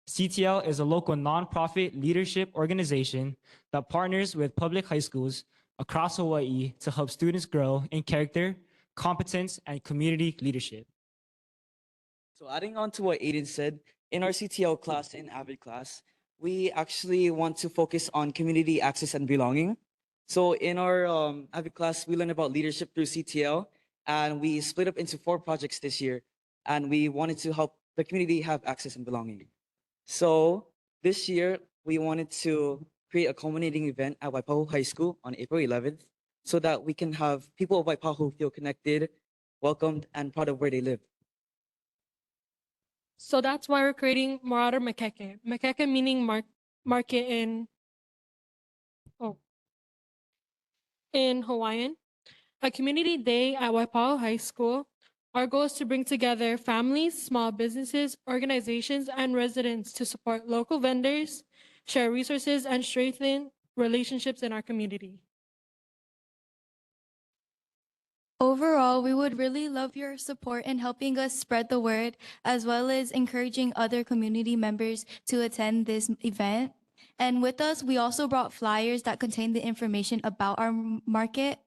CTL is a local nonprofit leadership organization that partners with public high schools across Hawaii to help students grow in character, competence, and community leadership. So adding on to what Aiden said, in our CTL class, in AVID class, we actually want to focus on community access and belonging. So in our AVID class, we learn about leadership through CTL, and we split up into 4 projects this year, and we wanted to help the community have access and belonging. So this year, we wanted to create a culminating event at Waipahu High School on April 11th so that we can have people of Waipahu feel connected, welcomed, and proud of where they live. So that's why we're creating Marauder Makeke. Makeke meaning market in Hawaiian. A community day at Waipahu High School. Our goal is to bring together families, small businesses, organizations, and residents to support local vendors, share resources, and strengthen relationships in our community. Overall, we would really love your support in helping us spread the word, as well as encouraging other community members to attend this event. And with us, we also brought flyers that contain the information about our market.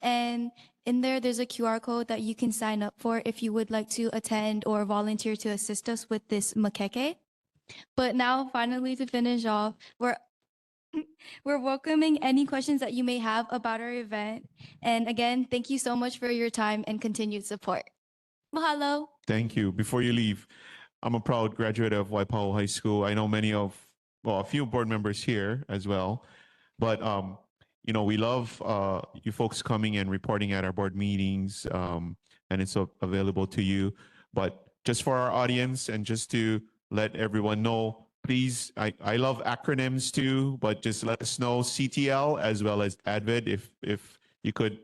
And in there, there's a QR code that you can sign up for if you would like to attend or volunteer to assist us with this makeke. But now, finally, to finish off, we're welcoming any questions that you may have about our event. And again, thank you so much for your time and continued support. Mahalo. Thank you. Before you leave, I'm a proud graduate of Waipahu High School. I know a few board members here as well, but we love you folks coming and reporting at our board meetings, and it's available to you. But just for our audience and just to let everyone know, please, I love acronyms too, but just let us know CTL as well as ADVID if you could.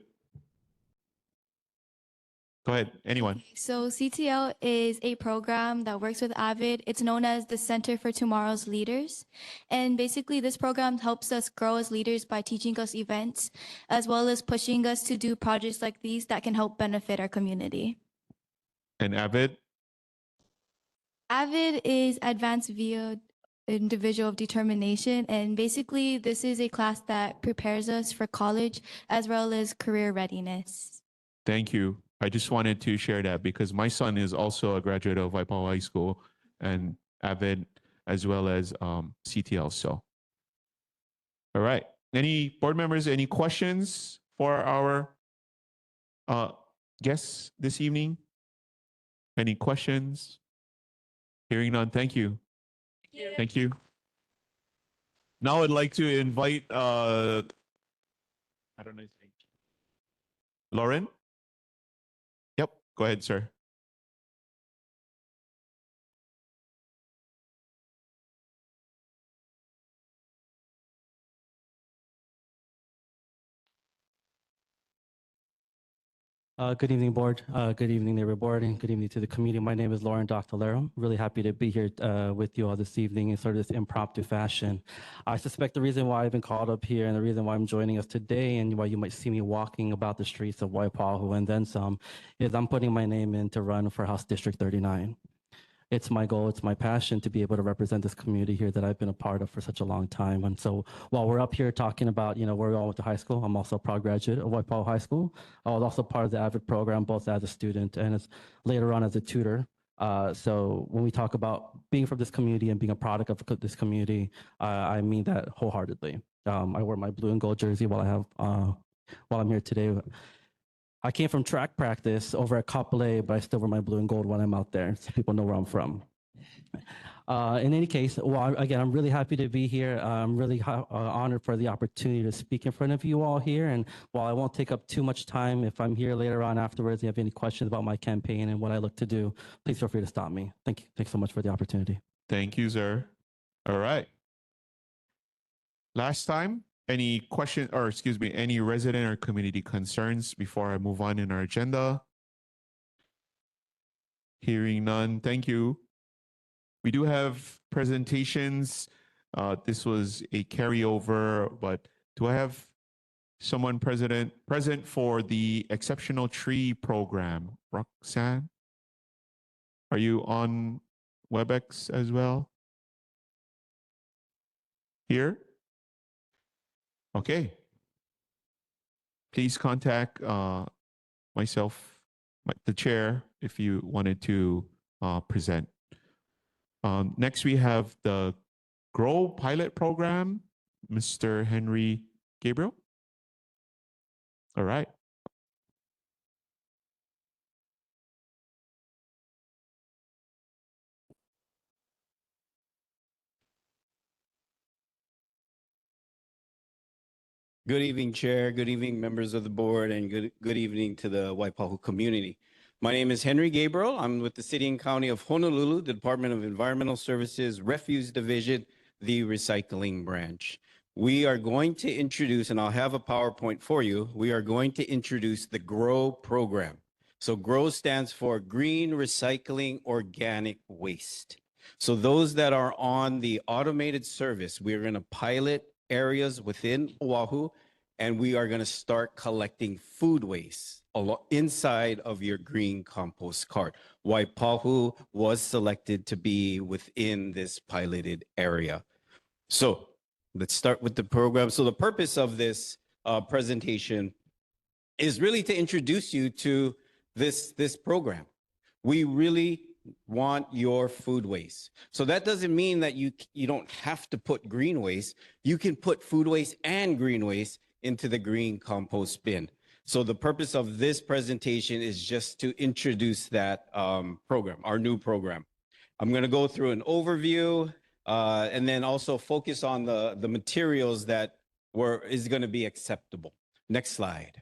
Go ahead, anyone. So CTL is a program that works with AVID. It's known as the Center for Tomorrow's Leaders. And basically this program helps us grow as leaders by teaching us events, as well as pushing us to do projects like these that can help benefit our community. And AVID? AVID is Advanced via Individual of Determination. And basically this is a class that prepares us for college as well as career readiness. Thank you. I just wanted to share that because my son is also a graduate of Waipahu High School and AVID as well as CTL. So, all right. Any board members, any questions for our guests this evening? Any questions? Hearing none, thank you. Thank you. Now I'd like to invite, I don't know his name. Lauren? Yep, go ahead, sir. Good evening, board. Good evening, neighbor board, and good evening to the community. My name is Lauren Doctolero. Really happy to be here with you all this evening in sort of this impromptu fashion. I suspect the reason why I've been called up here and the reason why I'm joining us today and why you might see me walking about the streets of Waipahu and then some is I'm putting my name in to run for House District 39. It's my goal, it's my passion to be able to represent this community here that I've been a part of for such a long time. And so while we're up here talking about, where we all went to high school, I'm also a proud graduate of Waipahu High School. I was also part of the AVID program, both as a student and as later on as a tutor. So when we talk about being from this community and being a product of this community, I mean that wholeheartedly. I wear my blue and gold jersey while I'm here today. I came from track practice over at Kapolei, but I still wear my blue and gold when I'm out there, so people know where I'm from. In any case, well, again, I'm really happy to be here. I'm really honored for the opportunity to speak in front of you all here. And while I won't take up too much time, if I'm here later on afterwards, if you have any questions about my campaign and what I look to do, please feel free to stop me. Thank you. Thanks so much for the opportunity. Thank you, sir. All right. Last time, any question, or excuse me, any resident or community concerns before I move on in our agenda? Hearing none, thank you. We do have presentations. This was a carryover, but do I have someone present for the Exceptional Tree Program? Roxanne? Are you on WebEx as well? Here? Okay. Please contact myself, the chair, if you wanted to present. Next, we have the Grow Pilot Program, Mr. Henry Gabriel. All right. Good evening, Chair. Good evening, members of the board, and good evening to the Waipahu community. My name is Henry Gabriel. I'm with the City and County of Honolulu, the Department of Environmental Services, Refuse Division, the Recycling Branch. We are going to introduce, and I'll have a PowerPoint for you, we are going to introduce the GROW program. So GROW stands for Green Recycling Organic Waste. So those that are on the automated service, we're going to pilot areas within Oahu and we are going to start collecting food waste inside of your green compost cart. Waipahu was selected to be within this piloted area. So let's start with the program. So the purpose of this presentation is really to introduce you to this program. We really want your food waste. So that doesn't mean that you don't have to put green waste. You can put food waste and green waste into the green compost bin. So the purpose of this presentation is just to introduce that program, our new program. I'm going to go through an overview and then also focus on the materials that is going to be acceptable. Next slide.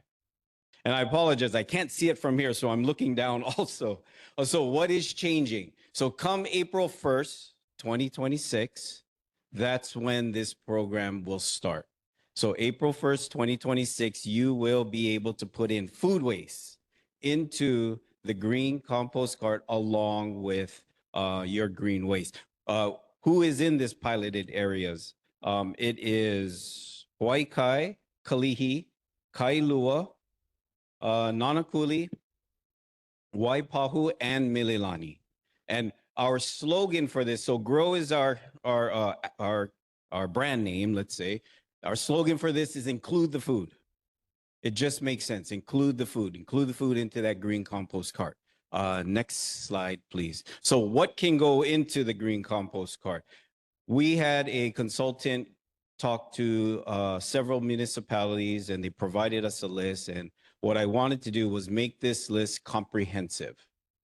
And I apologize, I can't see it from here, so I'm looking down also. So what is changing? So come April 1st, 2026, that's when this program will start. So April 1st, 2026, you will be able to put in food waste into the green compost cart along with your green waste. Who is in this piloted areas? It is Hawaii, Kalihi, Kailua, Nanakuli, Waipahu, and Mililani. And our slogan for this, so GROW is our brand name, let's say. Our slogan for this is include the food. It just makes sense. Include the food into that green compost cart. Next slide, please. So what can go into the green compost cart? We had a consultant talk to several municipalities, and they provided us a list. And what I wanted to do was make this list comprehensive.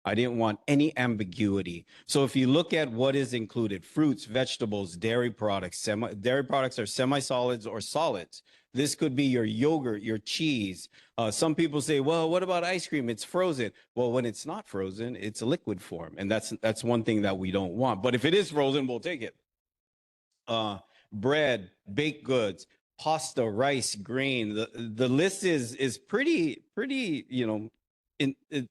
I didn't want any ambiguity. So if you look at what is included, fruits, vegetables, dairy products, dairy products are semi-solids or solids. This could be your yogurt, your cheese. Some people say, well, what about ice cream? It's frozen. Well, when it's not frozen, it's a liquid form. And that's one thing that we don't want. But if it is frozen, we'll take it. Bread, baked goods, pasta, rice, grain. The list is pretty, you know,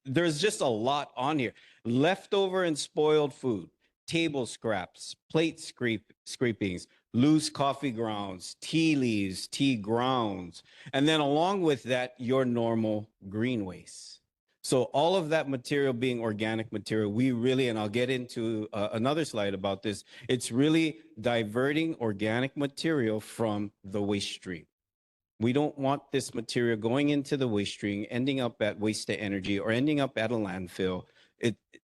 there's just a lot on here. Leftover and spoiled food, table scraps, plate scrapings, loose coffee grounds, tea leaves, tea grounds, and then along with that, your normal green waste. So all of that material being organic material, we really, and I'll get into another slide about this, it's really diverting organic material from the waste stream. We don't want this material going into the waste stream, ending up at waste to energy or ending up at a landfill.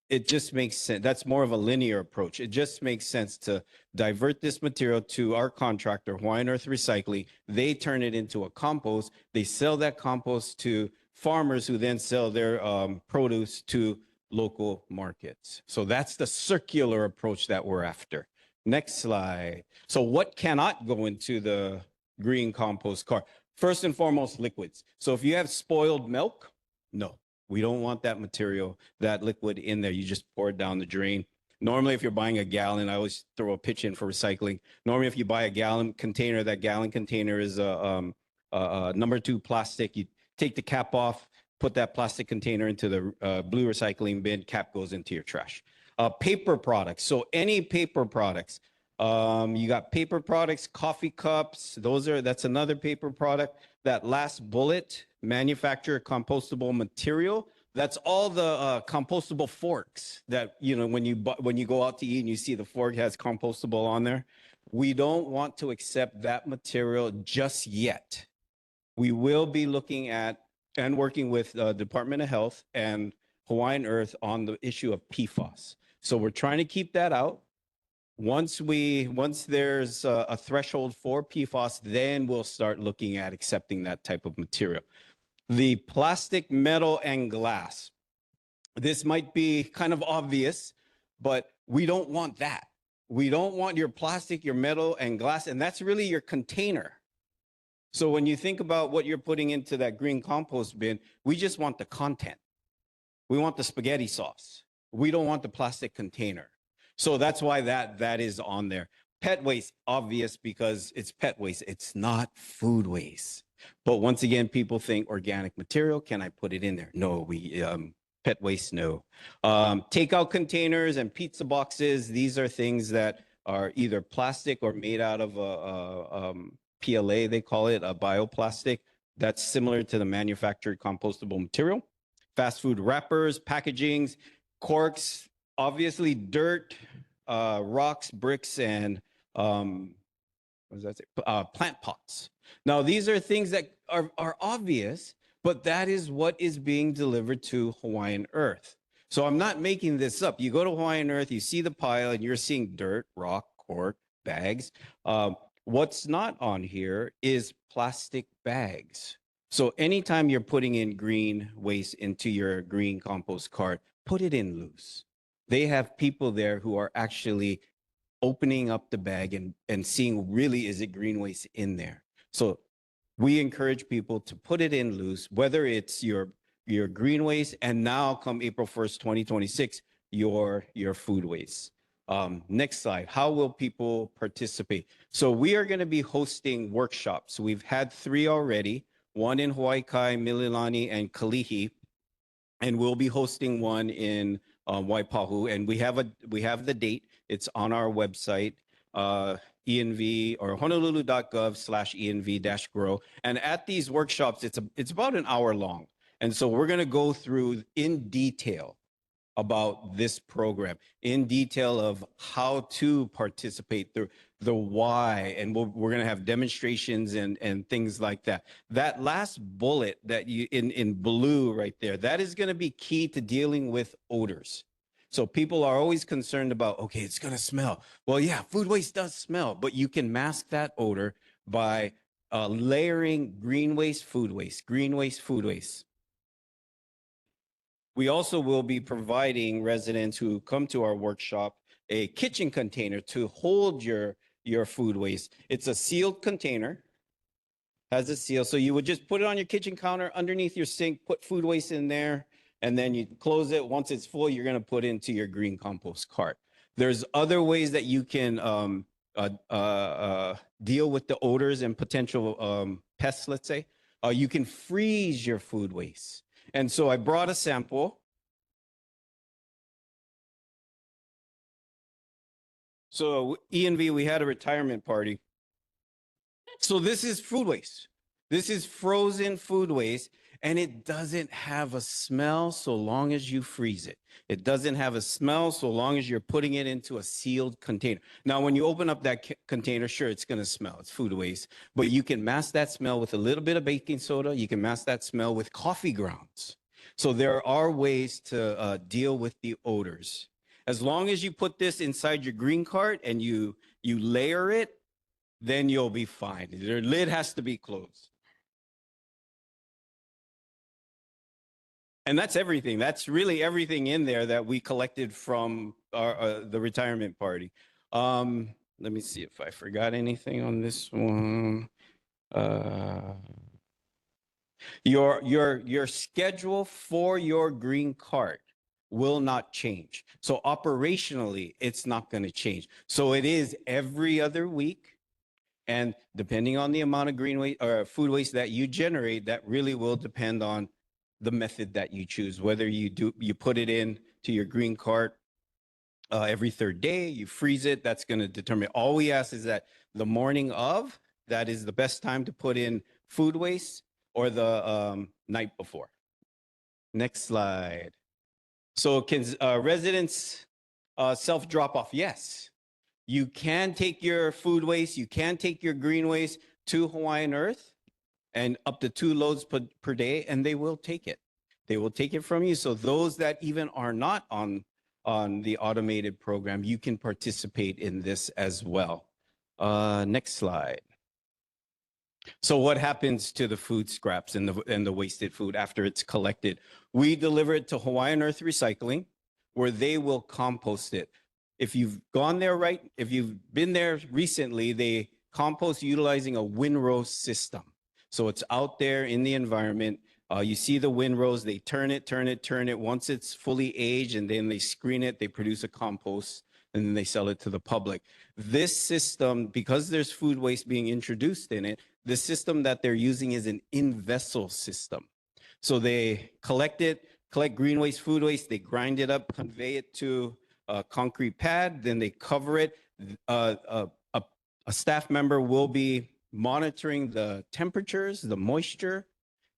It just makes sense. That's more of a linear approach. It just makes sense to divert this material to our contractor, Hawaiian Earth Recycling. They turn it into a compost. They sell that compost to farmers who then sell their produce to local markets. So that's the circular approach that we're after. Next slide. So what cannot go into the green compost cart? First and foremost, liquids. So if you have spoiled milk, no, we don't want that material, that liquid in there. You just pour it down the drain. Normally, if you're buying a gallon, I always throw a pitch in for recycling. Normally, if you buy a gallon container, that gallon container is a number 2 plastic. You take the cap off, put that plastic container into the blue recycling bin, cap goes into your trash. Paper products. So any paper products. You got paper products, coffee cups. That's another paper product. That last bullet, manufacture compostable material. That's all the compostable forks that, you know, when you go out to eat and you see the fork has compostable on there. We don't want to accept that material just yet. We will be looking at and working with Department of Health and Hawaiian Earth on the issue of PFAS. So we're trying to keep that out. Once there's a threshold for PFAS, then we'll start looking at accepting that type of material. The plastic, metal, and glass. This might be kind of obvious, but we don't want that. We don't want your plastic, your metal, and glass, and that's really your container. So when you think about what you're putting into that green compost bin, we just want the content. We want the spaghetti sauce. We don't want the plastic container. So that's why that is on there. Pet waste, obvious because it's pet waste. It's not food waste. But once again, people think organic material. Can I put it in there? No, pet waste, no. Takeout containers and pizza boxes. These are things that are either plastic or made out of PLA, they call it, a bioplastic that's similar to the manufactured compostable material. Fast food wrappers, packagings, corks, obviously dirt, rocks, bricks, and what does that say? Plant pots. Now, these are things that are obvious, but that is what is being delivered to Hawaiian Earth. So I'm not making this up. You go to Hawaiian Earth, you see the pile, and you're seeing dirt, rock, cork, bags. What's not on here is plastic bags. So anytime you're putting in green waste into your green compost cart, put it in loose. They have people there who are actually opening up the bag and seeing really is it green waste in there. So we encourage people to put it in loose, whether it's your green waste and now come April 1st, 2026, your food waste. Next slide. How will people participate? So we are going to be hosting workshops. We've had 3 already, one in Hawaii Kai, Mililani, and Kalihi, and we'll be hosting one in Waipahu, and we have the date. It's on our website, ENV or honolulu.gov/ENV-grow. And at these workshops, it's about an hour long. And so we're going to go through in detail about this program, in detail of how to participate, the why, and we're going to have demonstrations and things like that. That last bullet that you in blue right there, that is going to be key to dealing with odors. So people are always concerned about, okay, it's going to smell. Well, yeah, food waste does smell, but you can mask that odor by layering green waste, food waste, green waste, food waste. We also will be providing residents who come to our workshop a kitchen container to hold your food waste. It's a sealed container, has a seal. So you would just put it on your kitchen counter underneath your sink, put food waste in there, and then you close it. Once it's full, you're going to put into your green compost cart. There's other ways that you can deal with the odors and potential pests, let's say. You can freeze your food waste. And so I brought a sample. So ENV, we had a retirement party. So this is food waste. This is frozen food waste, and it doesn't have a smell so long as you freeze it. It doesn't have a smell so long as you're putting it into a sealed container. Now, when you open up that container, sure, it's going to smell. It's food waste. But you can mask that smell with a little bit of baking soda. You can mask that smell with coffee grounds. So there are ways to deal with the odors. As long as you put this inside your green cart and you layer it, then you'll be fine. Your lid has to be closed. And that's everything. That's really everything in there that we collected from the retirement party. Let me see if I forgot anything on this one. Your schedule for your green cart will not change. So operationally, it's not going to change. So it is every other week. And depending on the amount of green waste or food waste that you generate, that really will depend on the method that you choose, whether you put it in to your green cart every third day, you freeze it, that's going to determine. All we ask is that the morning of, that is the best time to put in food waste, or the night before. Next slide. So can residents self drop off? Yes. You can take your food waste, you can take your green waste to Hawaiian Earth, and up to 2 loads per day, and they will take it. They will take it from you. So those that even are not on the automated program, you can participate in this as well. Next slide. So what happens to the food scraps and the wasted food after it's collected? We deliver it to Hawaiian Earth Recycling, where they will compost it. If you've gone there, if you've been there recently, they compost utilizing a windrow system. So it's out there in the environment. You see the windrows, they turn it. Once it's fully aged, and then they screen it, they produce a compost, and then they sell it to the public. This system, because there's food waste being introduced in it, the system that they're using is an in-vessel system. So they collect green waste, food waste, they grind it up, convey it to a concrete pad, then they cover it. A staff member will be monitoring the temperatures, the moisture,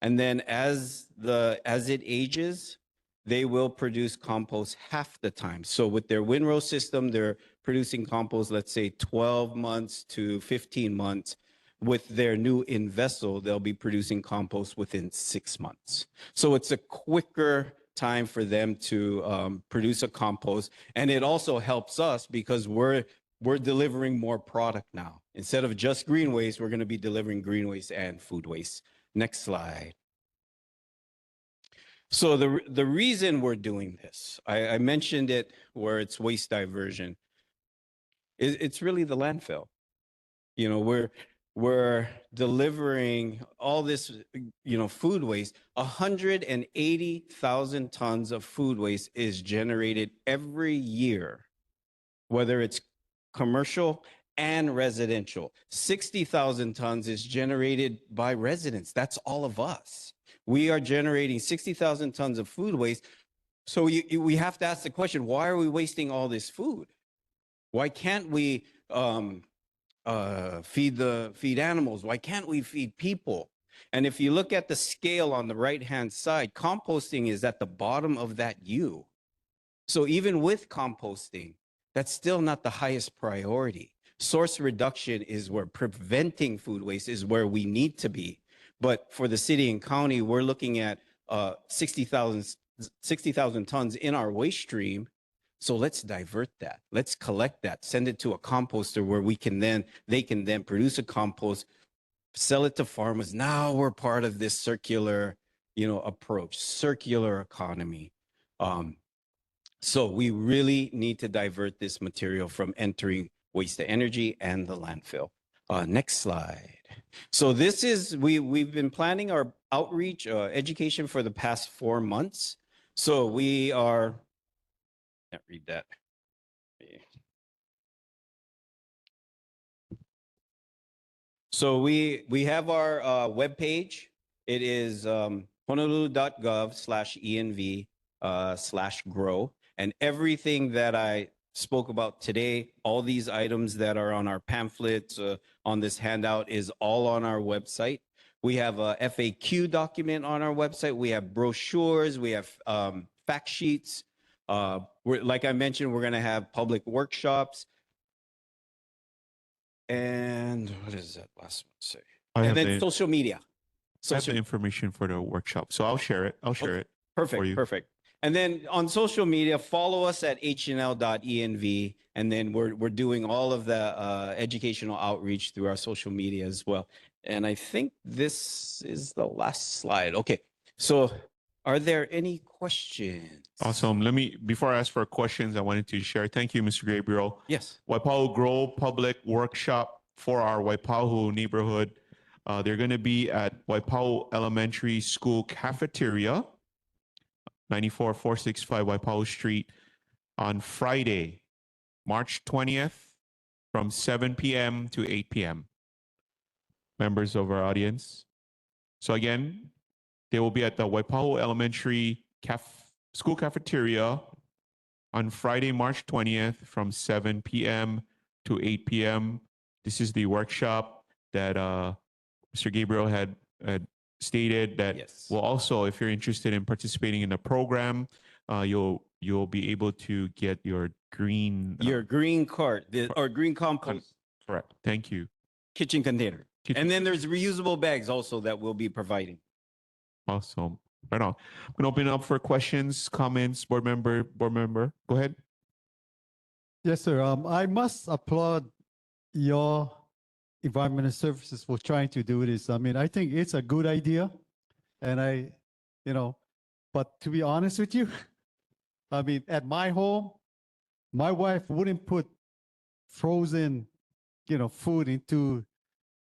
and then as it ages, they will produce compost half the time. So with their windrow system, they're producing compost, let's say 12 months to 15 months. With their new in vessel, they'll be producing compost within 6 months. So it's a quicker time for them to produce a compost. And it also helps us because we're delivering more product now. Instead of just green waste, we're going to be delivering green waste and food waste. Next slide. So the reason we're doing this, I mentioned it where it's waste diversion. It's really the landfill. You know, we're delivering all this, you know, food waste. 180,000 tons of food waste is generated every year, whether it's commercial and residential. 60,000 tons is generated by residents. That's all of us. We are generating 60,000 tons of food waste. So we have to ask the question, why are we wasting all this food? Why can't we feed animals? Why can't we feed people? And if you look at the scale on the right-hand side, composting is at the bottom of that U. So even with composting, that's still not the highest priority. Source reduction is where preventing food waste is where we need to be. But for the city and county, we're looking at 60,000 tons in our waste stream. So let's divert that. Let's collect that, send it to a composter where they can then produce a compost, sell it to farmers. Now we're part of this circular, you know, approach, circular economy. So we really need to divert this material from entering waste to energy and the landfill. Next slide. So this is, we've been planning our outreach education for the past 4 months. So we are, can't read that. So we have our webpage. It is honolulu.gov/env/grow. And everything that I spoke about today, all these items that are on our pamphlets, on this handout is all on our website. We have a FAQ document on our website. We have brochures. We have fact sheets. Like I mentioned, we're going to have public workshops. And what does that last one say? And then social media. I have the information for the workshop, so I'll share it. I'll share it. Perfect, perfect. And then on social media, follow us at hnl.env, and then we're doing all of the educational outreach through our social media as well. And I think this is the last slide. Okay, so are there any questions? Awesome. Before I ask for questions, I wanted to share. Thank you, Mr. Gabriel. Yes. Waipahu Grow public workshop for our Waipahu neighborhood. They're going to be at Waipahu Elementary School cafeteria, 94465 Waipahu Street, on Friday, March 20th, from 7 p.m. to 8 p.m. Members of our audience. So again, they will be at the Waipahu Elementary School cafeteria on Friday, March 20th from 7 p.m. to 8 p.m. This is the workshop that Mr. Gabriel had stated that will also, if you're interested in participating in the program, you'll be able to get your green cart or green compost. Correct. Thank you. Kitchen container. And then there's reusable bags also that we'll be providing. Awesome. Right on. I'm going to open up for questions, comments, board member. Go ahead. Yes, sir. I must applaud your environmental services for trying to do this. I mean, I think it's a good idea. And but to be honest with you, I mean, at my home, my wife wouldn't put frozen, food into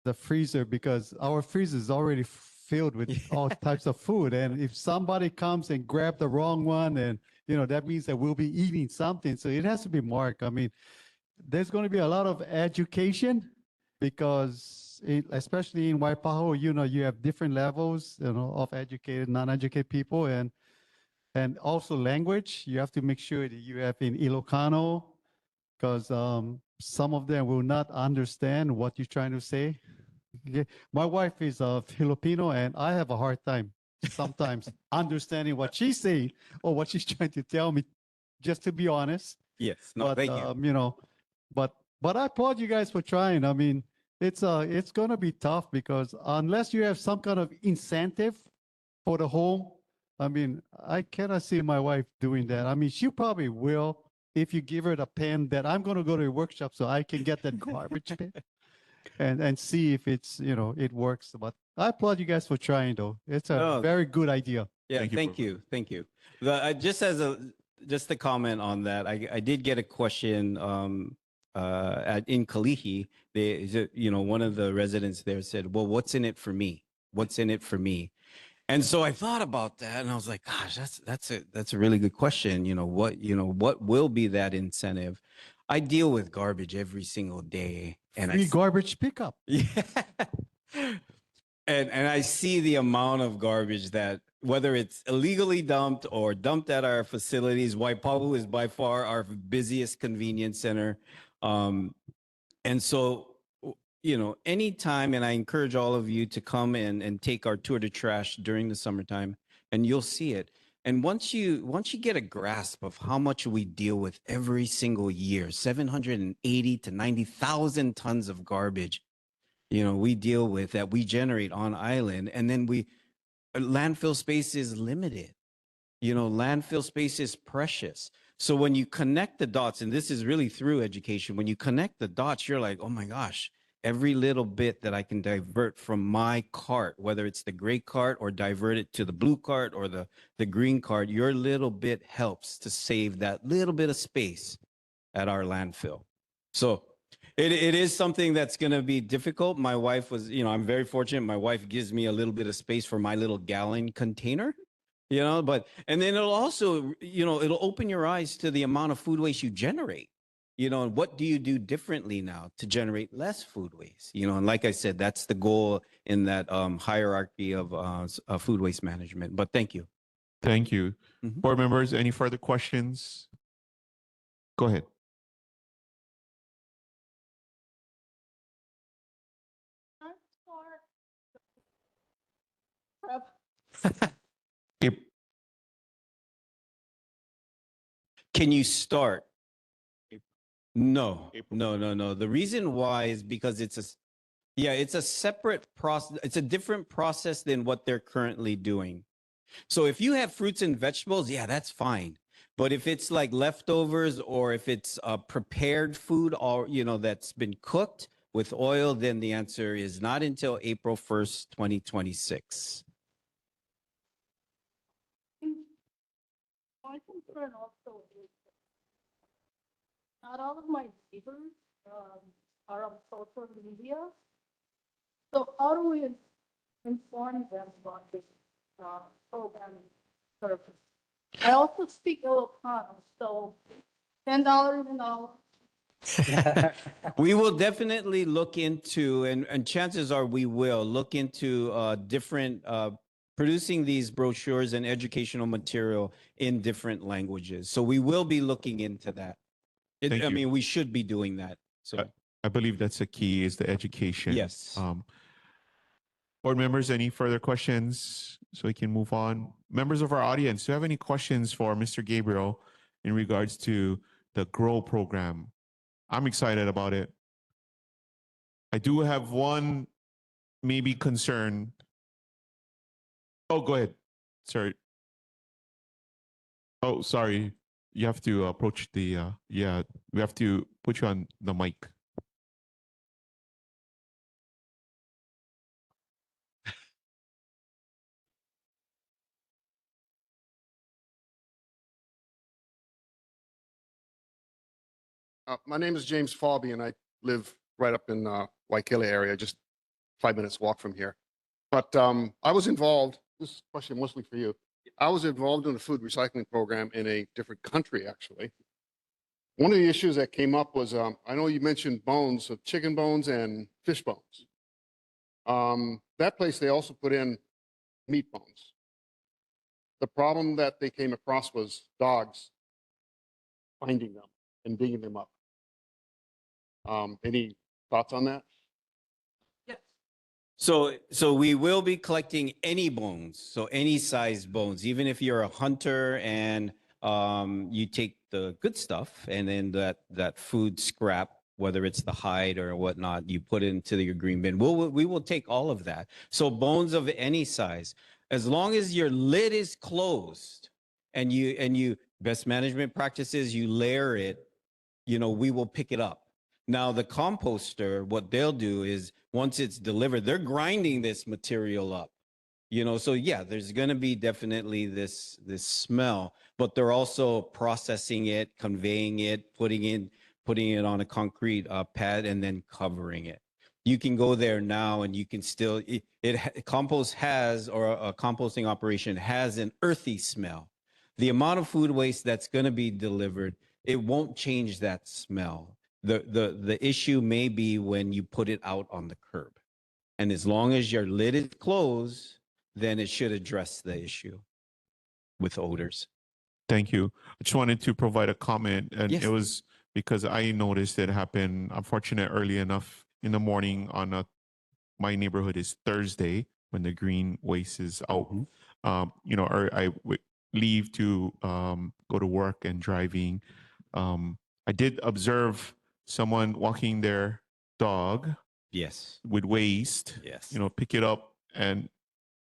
the freezer because our freezer is already filled with all types of food. And if somebody comes and grab the wrong one, and that means that we'll be eating something. So it has to be marked. I mean, there's going to be a lot of education because especially in Waipahu, you have different levels, of educated, non-educated people, and also language. You have to make sure that you have in Ilocano because some of them will not understand what you're trying to say. Okay. My wife is Filipino, and I have a hard time sometimes understanding what she's saying or what she's trying to tell me, just to be honest. Yes. No, But thank you. you know, but I applaud you guys for trying. I mean, it's gonna be tough because unless you have some kind of incentive for the home, I mean, I cannot see my wife doing that. I mean, she probably will if you give her the pen that I'm gonna go to a workshop so I can get that garbage pen and see if it's, it works. But I applaud you guys for trying though. It's a No, very good idea. yeah, thank you. Thank you. Just a comment on that. I did get a question in Kalihi. One of the residents there said, "Well, what's in it for me? What's in it for me?" And so I thought about that, and I was like, "Gosh, that's a really good question. What will be that incentive?" I deal with garbage every single day, and Free garbage pickup. yeah. And I see the amount of garbage that, whether it's illegally dumped or dumped at our facilities, Waipahu is by far our busiest convenience center. And so, anytime, and I encourage all of you to come and take our tour to trash during the summertime, and you'll see it. And once you get a grasp of how much we deal with every single year, 780 to 90,000 tons of garbage, we deal with that we generate on island, and then landfill space is limited. Landfill space is precious. So when you connect the dots, and this is really through education, when you connect the dots, you're like, oh my gosh, every little bit that I can divert from my cart, whether it's the gray cart or divert it to the blue cart or the green cart, your little bit helps to save that little bit of space at our landfill. So it is something that's going to be difficult. My wife was, I'm very fortunate. My wife gives me a little bit of space for my little gallon container, and then it'll also, it'll open your eyes to the amount of food waste you generate, and what do you do differently now to generate less food waste, and like I said, that's the goal in that hierarchy of food waste management. But thank you. Thank you. Board members, any further questions? Go ahead. Can you start? No. The reason why is because it's a separate process. It's a different process than what they're currently doing. So if you have fruits and vegetables, yeah, that's fine. But if it's like leftovers or if it's prepared food or, that's been cooked with oil, then the answer is not until April 1st, 2026. My concern also is not all of my neighbors are on social media. So how do we inform them about this program service? I also speak Ilocano, so $10 an hour. We will definitely look into, and chances are we will look into different producing these brochures and educational material in different languages. So we will be looking into that. Thank I you. mean, we should be doing that. So I believe that's the key, is the education. Yes. Board members, any further questions so we can move on? Members of our audience, do you have any questions for Mr. Gabriel in regards to the GROW program? I'm excited about it. I do have one maybe concern. Oh, go ahead. Sorry. Oh, sorry. You have to approach the, we have to put you on the mic. My name is James Falby, and I live right up in Waikele area, just 5 minutes walk from here. But I was involved, this question mostly for you. I was involved in the food recycling program in a different country, actually. One of the issues that came up was, I know you mentioned bones, of chicken bones and fish bones. That place, they also put in meat bones. The problem that they came across was dogs finding them and digging them up. Any thoughts on that? Yes. So we will be collecting any bones, so any size bones, even if you're a hunter and you take the good stuff and then that food scrap, whether it's the hide or whatnot, you put it into your green bin. We will take all of that. So bones of any size, as long as your lid is closed and you best management practices, you layer it, we will pick it up. Now, the composter, what they'll do is once it's delivered, they're grinding this material up. So yeah, there's going to be definitely this smell, but they're also processing it, conveying it, putting it on a concrete pad, and then covering it. You can go there now, and you can still compost has, or a composting operation has, an earthy smell. The amount of food waste that's going to be delivered, it won't change that smell. The issue may be when you put it out on the curb. And as long as your lid is closed, then it should address the issue with odors. Thank you. I just wanted to provide a comment, and Yes. it was because I noticed it happened, unfortunate, early enough in the morning on my neighborhood is Thursday when the green waste is out. Or I would leave to go to work and driving. I did observe someone walking their dog Yes. with waste. Yes. Pick it up, and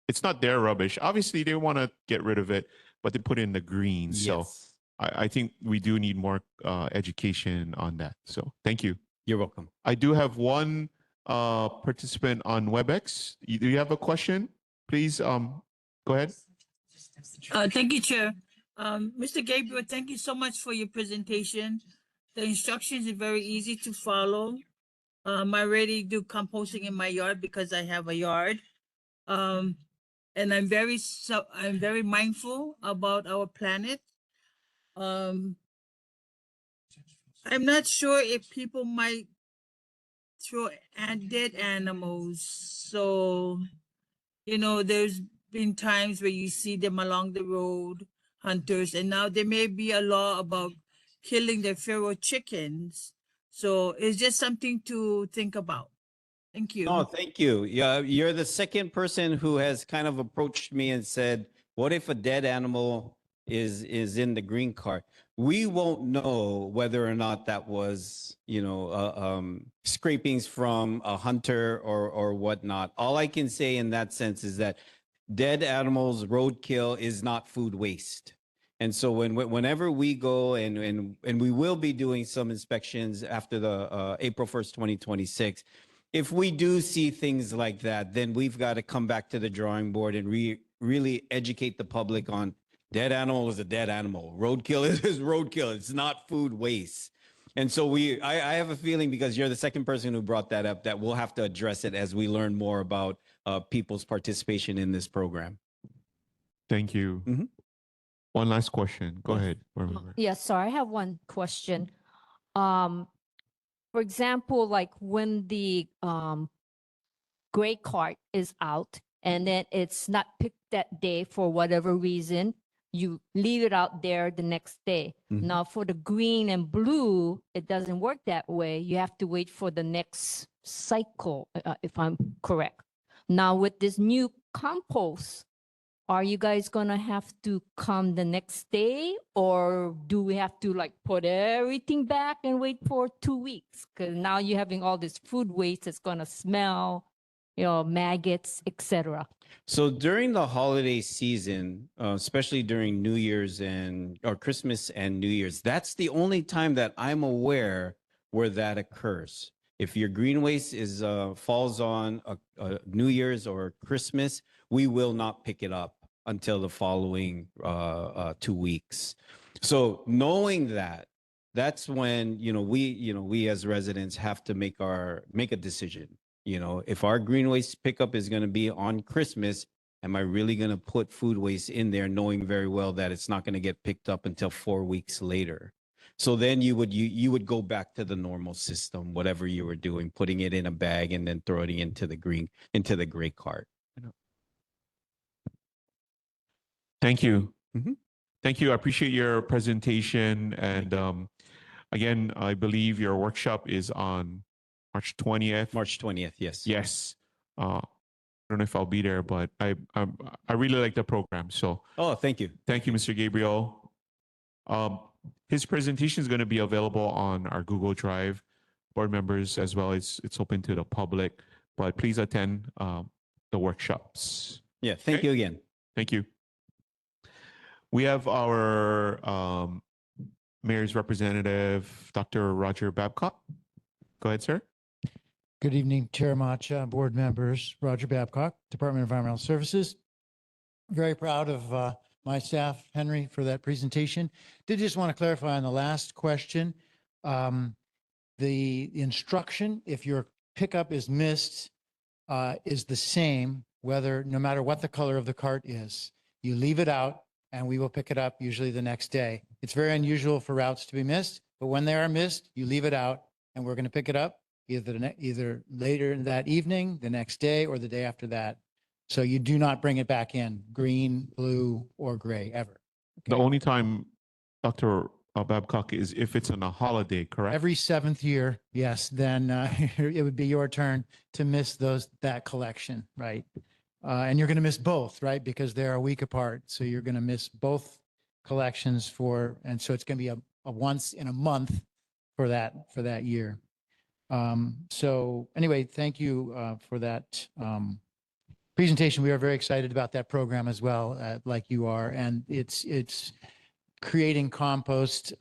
it's not their rubbish. Obviously, they want to get rid of it, but they put it in the green. So Yes. I think we do need more education on that. So thank you. You're welcome. I do have one participant on WebEx. Do you have a question? Please go ahead. Thank you, Chair. Mr. Gabriel, thank you so much for your presentation. The instructions are very easy to follow. I already do composting in my yard because I have a yard. And I'm very mindful about our planet. I'm not sure if people might throw dead animals. So, there's been times where you see them along the road, hunters, and now there may be a law about killing the feral chickens. So it's just something to think about. Thank you. Oh, thank you. Yeah, you're the second person who has kind of approached me and said, "What if a dead animal is in the green cart?" We won't know whether or not that was, scrapings from a hunter or whatnot. All I can say in that sense is that dead animals, roadkill is not food waste. And so whenever we go and we will be doing some inspections after the April 1st, 2026. If we do see things like that, then we've got to come back to the drawing board and really educate the public on dead animal is a dead animal. Roadkill is roadkill. It's not food waste. And so I have a feeling, because you're the second person who brought that up, that we'll have to address it as we learn more about people's participation in this program. Thank you. One last question. Go ahead. Yes, sorry, I have one question. For example, like when the gray cart is out and then it's not picked that day for whatever reason, you leave it out there the next day. Now for the green and blue, it doesn't work that way. You have to wait for the next cycle, if I'm correct. Now with this new compost, are you guys gonna have to come the next day, or do we have to like put everything back and wait for 2 weeks? Because now you're having all this food waste that's gonna smell, maggots, etc. So during the holiday season, especially during New Year's or Christmas and New Year's, that's the only time that I'm aware where that occurs. If your green waste falls on a New Year's or Christmas, we will not pick it up until the following 2 weeks. So knowing that, that's when we as residents have to make a decision. If our green waste pickup is going to be on Christmas, am I really going to put food waste in there, knowing very well that it's not going to get picked up until 4 weeks later? So then you would go back to the normal system, whatever you were doing, putting it in a bag and then throwing it into the gray cart. Thank you. Thank you. I appreciate your presentation. And again, I believe your workshop is on March 20th. March 20th, yes. Yes. don't know if I'll be there, but I really like the program. So Oh, thank you. thank you, Mr. Gabriel. His presentation is going to be available on our Google Drive. Board members as well. It's open to the public, but please attend the workshops. Yeah, thank Okay? you again. Thank you. We have our mayor's representative, Dr. Roger Babcock. Go ahead, sir. Good evening, Chair Macha, board members. Roger Babcock, Department of Environmental Services. Very proud of my staff, Henry, for that presentation. Did just want to clarify on the last question. The instruction, if your pickup is missed, is the same, no matter what the color of the cart is. You leave it out and we will pick it up usually the next day. It's very unusual for routes to be missed, but when they are missed, you leave it out and we're going to pick it up either later that evening, the next day, or the day after that. So you do not bring it back in, green, blue, or gray, ever. The only time, Dr. Babcock, is if it's on a holiday, correct? Every 7th year, yes, then it would be your turn to miss that collection, right? And you're going to miss both, right? Because they're a week apart. So you're going to miss both collections and so it's going to be a once in a month for that year. So anyway, thank you for that presentation. We are very excited about that program as well, like you are. And it's creating compost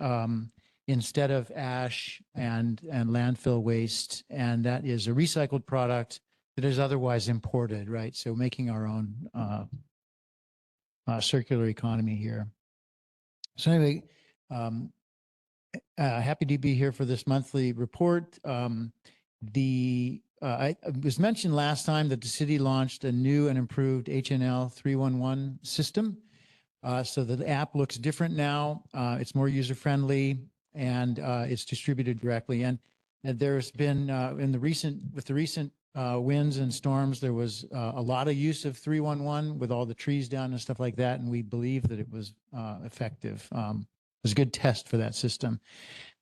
instead of ash and landfill waste. And that is a recycled product that is otherwise imported, right? So making our own circular economy here. So anyway, happy to be here for this monthly report. It was mentioned last time that the city launched a new and improved HNL 311 system. So the app looks different now. It's more user-friendly and it's distributed directly. And there's been with the recent winds and storms, there was a lot of use of 311 with all the trees down and stuff like that. And we believe that it was effective. It was a good test for that system.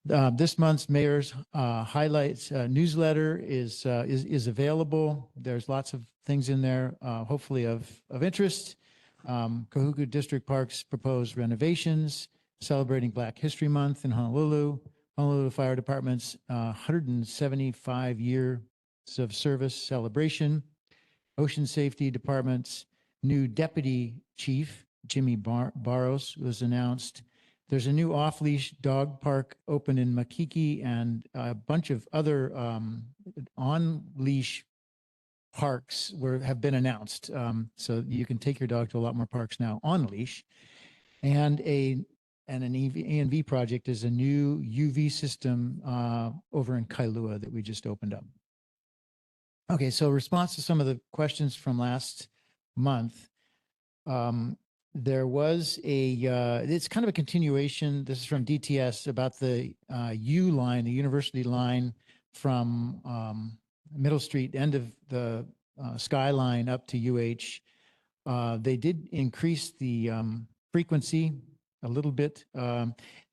This month's mayor's highlights newsletter is available. There's lots of things in there, hopefully of interest. Kahuku District Park's proposed renovations, celebrating Black History Month in Honolulu. Honolulu Fire Department's 175 years of service celebration. Ocean Safety Department's new deputy chief, Jimmy Barros, was announced. There's a new off-leash dog park open in Makiki and a bunch of other on-leash parks have been announced. So you can take your dog to a lot more parks now on leash. And an EV project is a new UV system over in Kailua that we just opened up. Okay, so response to some of the questions from last month. There was it's kind of a continuation. This is from DTS about the U line, the university line from Middle Street, end of the Skyline up to UH. They did increase the frequency a little bit,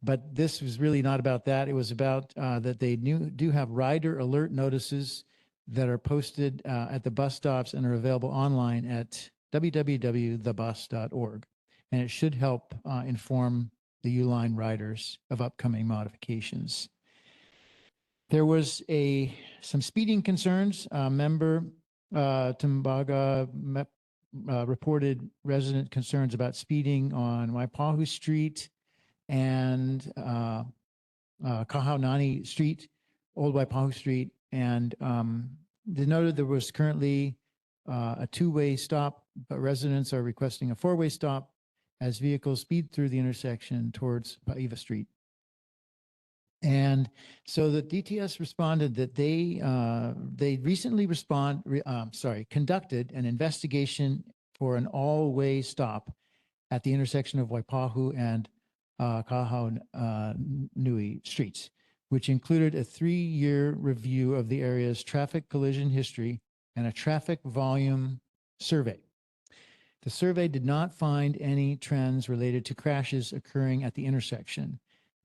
but this was really not about that. It was about that they do have rider alert notices that are posted at the bus stops and are available online at www.thebus.org. And it should help inform the U-Line riders of upcoming modifications. There was some speeding concerns. Member Tumbaga reported resident concerns about speeding on Waipahu Street and Kahaunani Street, Old Waipahu Street. And they noted there was currently a two-way stop, but residents are requesting a four-way stop as vehicles speed through the intersection towards Paiva Street. And so the DTS responded that they recently conducted an investigation for an all-way stop at the intersection of Waipahu and Kahaunui streets, which included a 3-year review of the area's traffic collision history and a traffic volume survey. The survey did not find any trends related to crashes occurring at the intersection.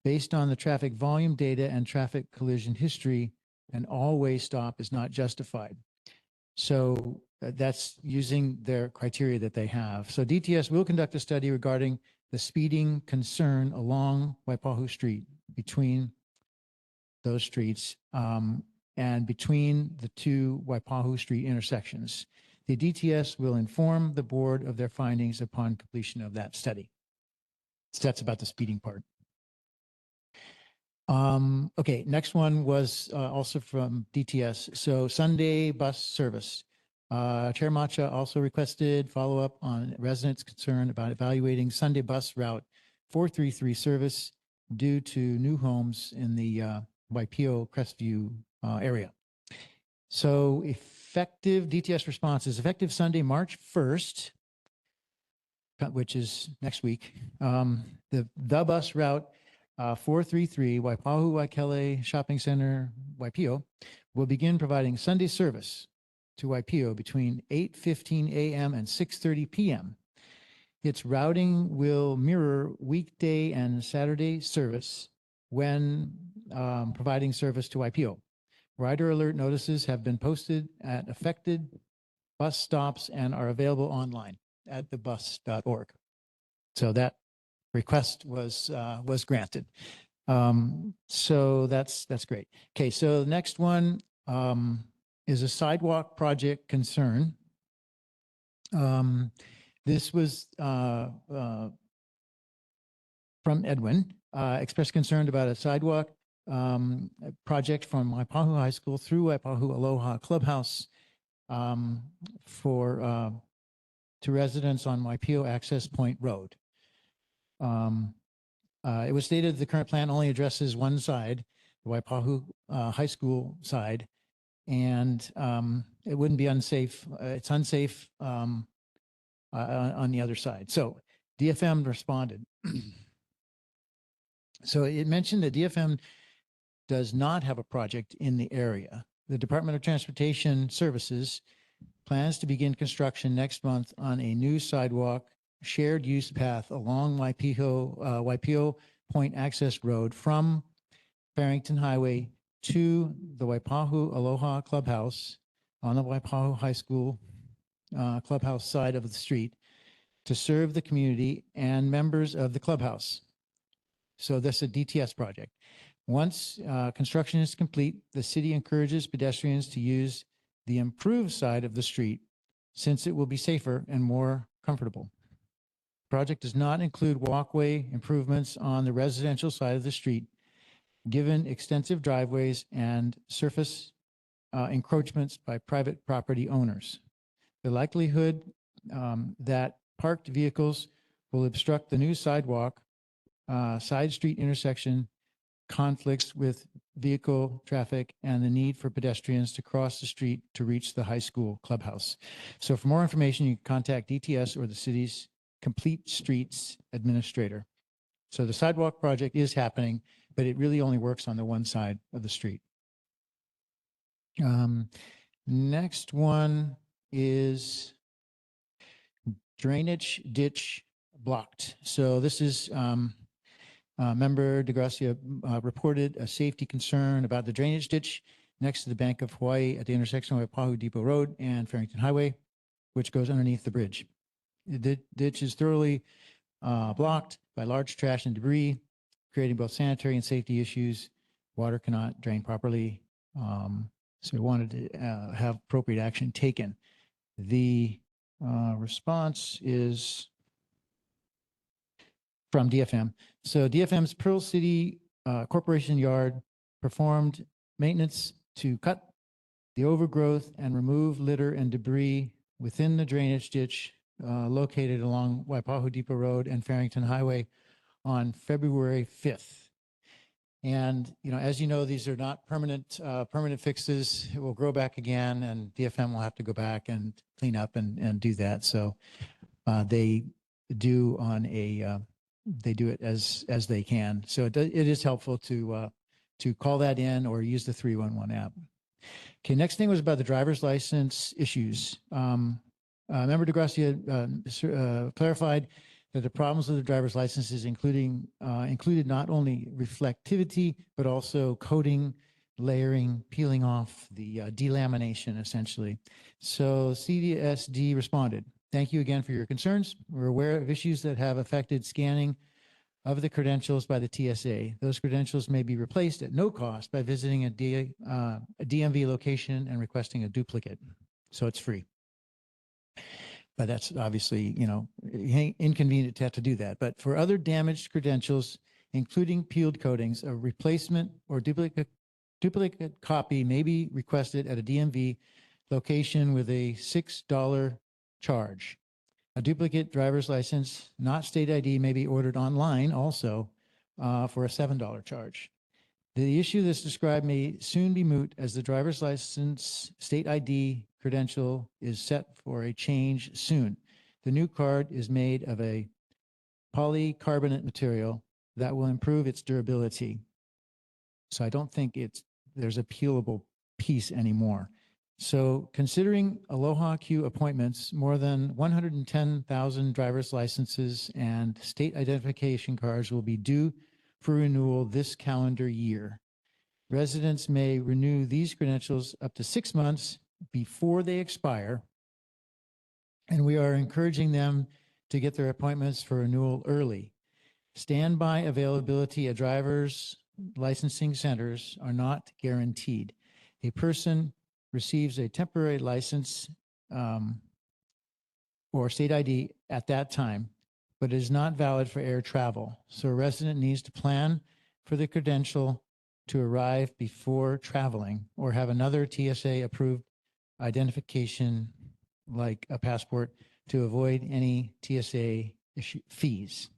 Based on the traffic volume data and traffic collision history, an all-way stop is not justified. So that's using their criteria that they have. So DTS will conduct a study regarding the speeding concern along Waipahu Street between those streets and between the two Waipahu Street intersections. The DTS will inform the board of their findings upon completion of that study. So that's about the speeding part. Okay, next one was also from DTS. So Sunday bus service. Chair Macha also requested follow-up on residents' concern about evaluating Sunday bus route 433 service due to new homes in the Waipio Crestview area. So effective DTS response is effective Sunday, March 1st, which is next week. The bus route 433 Waipahu Waikele Shopping Center, Waipio, will begin providing Sunday service to Waipio between 8:15 a.m. and 6:30 p.m. Its routing will mirror weekday and Saturday service when providing service to Waipio. Rider alert notices have been posted at affected bus stops and are available online at thebus.org. So that request was granted. So that's great. Okay, so the next one is a sidewalk project concern. This was from Edwin, expressed concern about a sidewalk project from Waipahu High School through Waipahu Aloha Clubhouse to residents on Waipio Access Point Road. It was stated the current plan only addresses one side, the Waipahu High School side, and it wouldn't be unsafe. It's unsafe on the other side. So DFM responded. So it mentioned that DFM does not have a project in the area. The Department of Transportation Services plans to begin construction next month on a new sidewalk shared use path along Waipio Point Access Road from Farrington Highway to the Waipahu Aloha Clubhouse on the Waipahu High School clubhouse side of the street to serve the community and members of the clubhouse. So this is a DTS project. Once construction is complete, the city encourages pedestrians to use the improved side of the street since it will be safer and more comfortable. Project does not include walkway improvements on the residential side of the street, given extensive driveways and surface encroachments by private property owners. The likelihood that parked vehicles will obstruct the new sidewalk, side street intersection conflicts with vehicle traffic and the need for pedestrians to cross the street to reach the high school clubhouse. So for more information, you can contact DTS or the city's Complete Streets Administrator. So the sidewalk project is happening, but it really only works on the one side of the street. Next one is drainage ditch blocked. So this is Member DeGracia reported a safety concern about the drainage ditch next to the Bank of Hawaii at the intersection of Waipahu Depot Road and Farrington Highway, which goes underneath the bridge. The ditch is thoroughly blocked by large trash and debris, creating both sanitary and safety issues. Water cannot drain properly. So we wanted to have appropriate action taken. The response is from DFM. So DFM's Pearl City Corporation Yard performed maintenance to cut the overgrowth and remove litter and debris within the drainage ditch located along Waipahu Depot Road and Farrington Highway on February 5th. And, you know, as you know, these are not permanent fixes. It will grow back again, and DFM will have to go back and clean up and do that. So they do it as they can. So it is helpful to call that in or use the 311 app. Okay, next thing was about the driver's license issues. Member DeGracia clarified that the problems with the driver's licenses included not only reflectivity, but also coding, layering, peeling off the delamination essentially. So CDSD responded, "Thank you again for your concerns. We're aware of issues that have affected scanning of the credentials by the TSA. Those credentials may be replaced at no cost by visiting a DMV location and requesting a duplicate. So it's free. But that's obviously, inconvenient to have to do that. But for other damaged credentials, including peeled coatings, a replacement or duplicate copy may be requested at a DMV location with a $6 charge. A duplicate driver's license, not state ID, may be ordered online also for a $7 charge. The issue that's described may soon be moot as the driver's license state ID credential is set for a change soon. The new card is made of a polycarbonate material that will improve its durability. So I don't think there's a peelable piece anymore. So considering Aloha Q appointments, more than 110,000 driver's licenses and state identification cards will be due for renewal this calendar year. Residents may renew these credentials up to 6 months before they expire, and we are encouraging them to get their appointments for renewal early. Standby availability at driver's licensing centers are not guaranteed. A person receives a temporary license or state ID at that time, but it is not valid for air travel. So a resident needs to plan for the credential to arrive before traveling or have another TSA approved identification like a passport to avoid any TSA fees.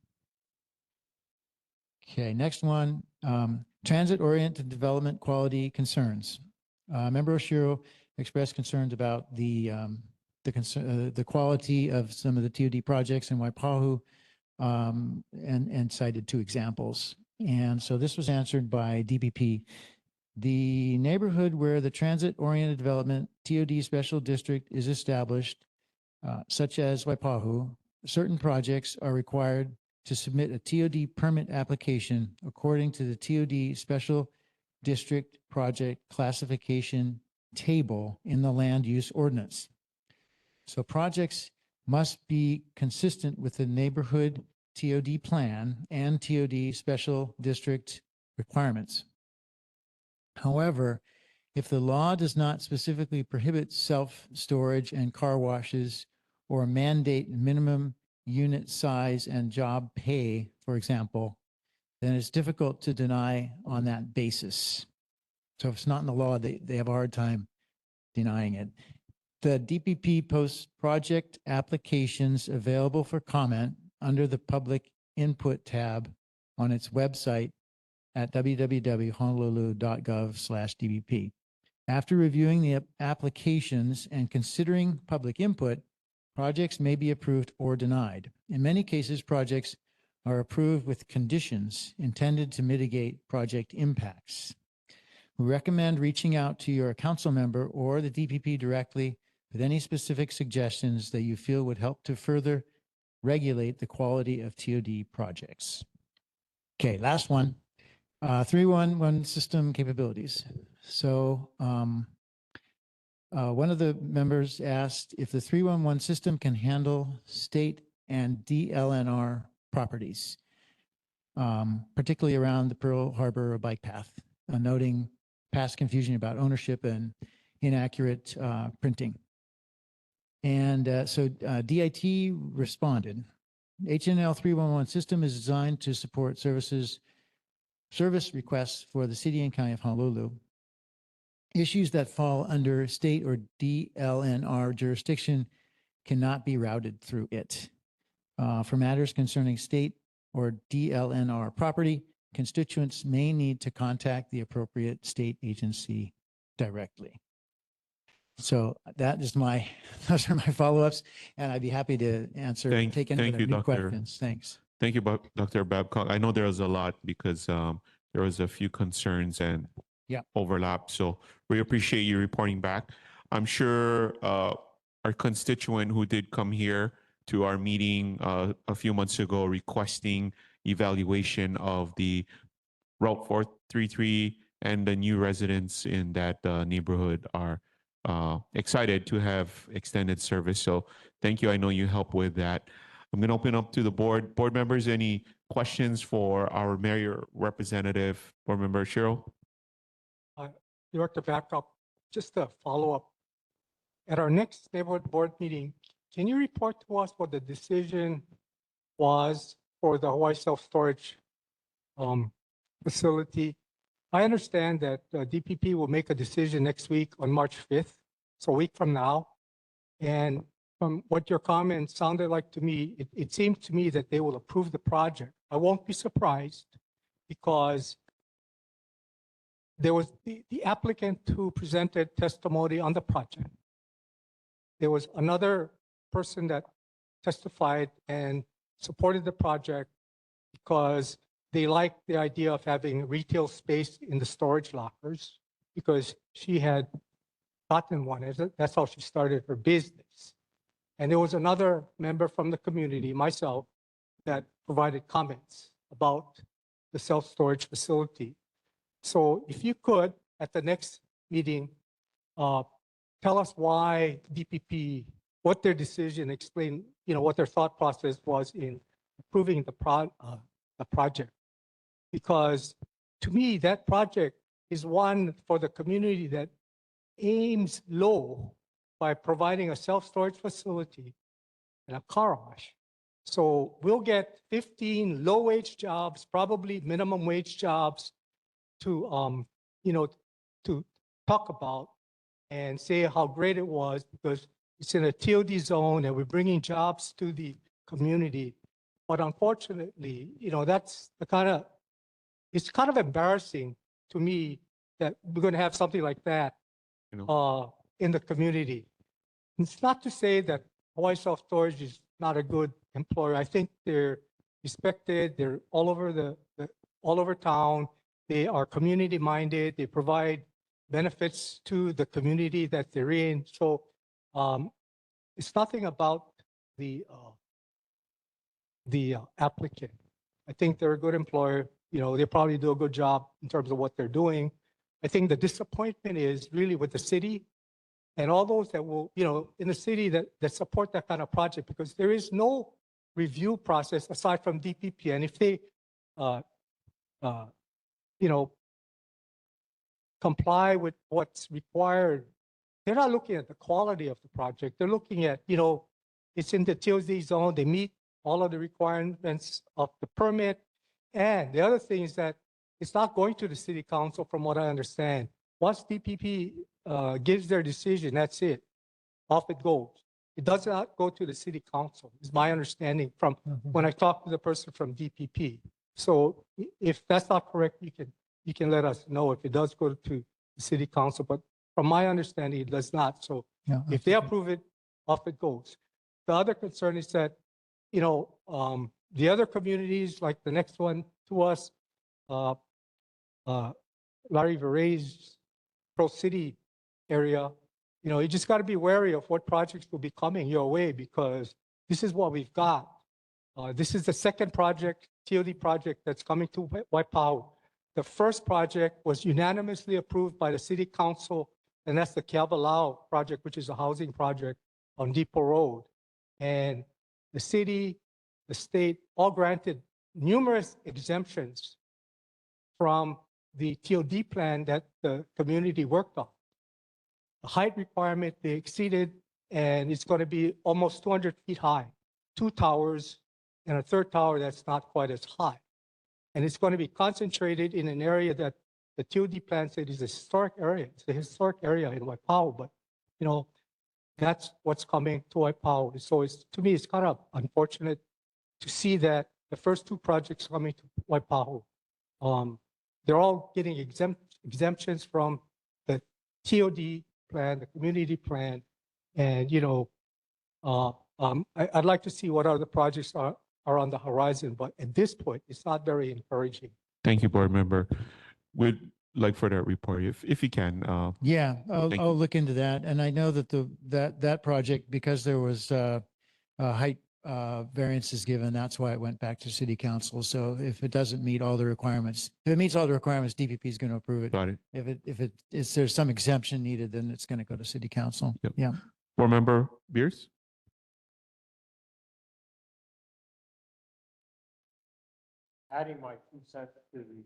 Okay, next one, transit-oriented development quality concerns. Member Oshiro expressed concerns about the quality of some of the TOD projects in Waipahu and cited 2 examples. And so this was answered by DPP. The neighborhood where the transit-oriented development TOD special district is established, such as Waipahu, certain projects are required to submit a TOD permit application according to the TOD special district project classification table in the land use ordinance. So projects must be consistent with the neighborhood TOD plan and TOD special district requirements. However, if the law does not specifically prohibit self-storage and car washes or mandate minimum unit size and job pay, for example, then it's difficult to deny on that basis. So if it's not in the law, they have a hard time denying it. The DPP posts project applications available for comment under the public input tab on its website at www.honolulu.gov/DPP. After reviewing the applications and considering public input, projects may be approved or denied. In many cases, projects are approved with conditions intended to mitigate project impacts. We recommend reaching out to your council member or the DPP directly with any specific suggestions that you feel would help to further regulate the quality of TOD projects. Okay, last one, 311 system capabilities. So one of the members asked if the 311 system can handle state and DLNR properties, particularly around the Pearl Harbor bike path, noting past confusion about ownership and inaccurate printing. And so DIT responded, HNL 311 system is designed to support service requests for the city and county of Honolulu. Issues that fall under state or DLNR jurisdiction cannot be routed through it. For matters concerning state or DLNR property, constituents may need to contact the appropriate state agency directly. So those are my follow-ups, and I'd be happy to take any other new questions. Thanks. Thank you, Dr. Babcock. I know there was a lot because there was a few concerns and overlap. So we appreciate you reporting back. I'm sure our constituent who did come here to our meeting a few months ago requesting evaluation of the Route 433 and the new residents in that neighborhood are excited to have extended service. So thank you. I know you help with that. I'm going to open up to the board. Board members, any questions for our mayor representative, board member Cheryl? Director Backup, just a follow-up. At our next neighborhood board meeting, can you report to us what the decision was for the Hawaii self-storage facility? I understand that DPP will make a decision next week on March 5th, so a week from now. And from what your comments sounded like to me, it seemed to me that they will approve the project. I won't be surprised because there was the applicant who presented testimony on the project. There was another person that testified and supported the project because they liked the idea of having retail space in the storage lockers because she had gotten one. That's how she started her business. And there was another member from the community, myself, that provided comments about the self-storage facility. So if you could, at the next meeting, tell us why DPP, what their decision, explain, what their thought process was in approving the project. Because to me, that project is one for the community that aims low by providing a self-storage facility and a car wash. So we'll get 15 low-wage jobs, probably minimum wage jobs, to to talk about and say how great it was because it's in a TOD zone and we're bringing jobs to the community. But unfortunately, that's it's kind of embarrassing to me that we're going to have something like that in the community. It's not to say that Hawaii Self Storage is not a good employer. I think they're respected. They're all over all over town. They are community minded. They provide benefits to the community that they're in. So it's nothing about the applicant. I think they're a good employer. They probably do a good job in terms of what they're doing. I think the disappointment is really with the city and all those that will, in the city that support that kind of project because there is no review process aside from DPP. And if they, comply with what's required, they're not looking at the quality of the project. They're looking at, it's in the TOZ zone. They meet all of the requirements of the permit. And the other thing is that it's not going to the city council from what I understand. Once DPP gives their decision, that's it. Off it goes. It does not go to the city council, is my understanding from when I talked to the person from DPP. So if that's not correct, you can let us know if it does go to the city council. But from my understanding, it does not. So if they approve it, off it goes. The other concern is that, the other communities, like the next one to us, Larry Veray's Pro City area, you just got to be wary of what projects will be coming your way because this is what we've got. This is the second project, TOD project, that's coming to Waipahu. The first project was unanimously approved by the city council, and that's the Kiabalao project, which is a housing project on Depot Road. And the city, the state, all granted numerous exemptions from the TOD plan that the community worked on. The height requirement they exceeded, and it's going to be almost 200 feet high, 2 towers, and a third tower that's not quite as high. And it's going to be concentrated in an area that the TOD plan said is a historic area. It's a historic area in Waipahu, but that's what's coming to Waipahu. So to me, it's kind of unfortunate to see that the first 2 projects coming to Waipahu, they're all getting exemptions from the TOD plan, the community plan, and I'd like to see what other projects are on the horizon, but at this point, it's not very encouraging. Thank you, board member. We'd like for that report if you can. Yeah, thank I'll you. look into that. And I know that that project, because there was height variance is given. That's why it went back to city council. So if it doesn't meet all the requirements, if it meets all the requirements, DPP is going to approve it. Got it. If there's some exemption needed, then it's going to go to city council. Yep. Yeah. Board Member Beers? Adding my 2 cents to the,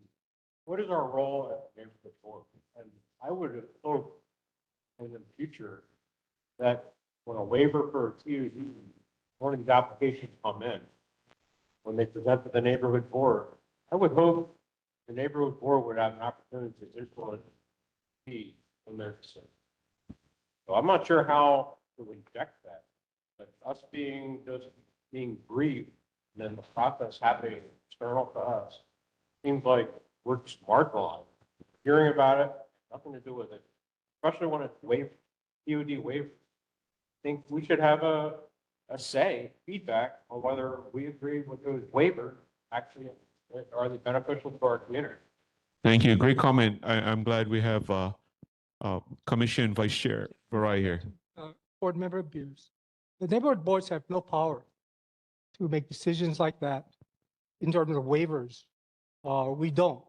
what is our role at the neighborhood board? And I would have hoped in the future that when a waiver for a TUD, one of these applications come in, when they present to the neighborhood board, I would hope the neighborhood board would have an opportunity to influence the in their decision. So I'm not sure how to reject that, but us being briefed, and then the process happening external to us, seems like we're just marginalized. Hearing about it, nothing to do with it, especially when it's waived, POD waived. I think we should have a say, feedback on whether we agree with those waivers actually are they beneficial to our community. Thank you. Great comment. I'm glad we have Commission Vice Chair Varai here. Board Member Beers. The neighborhood boards have no power to make decisions like that in terms of waivers. We don't.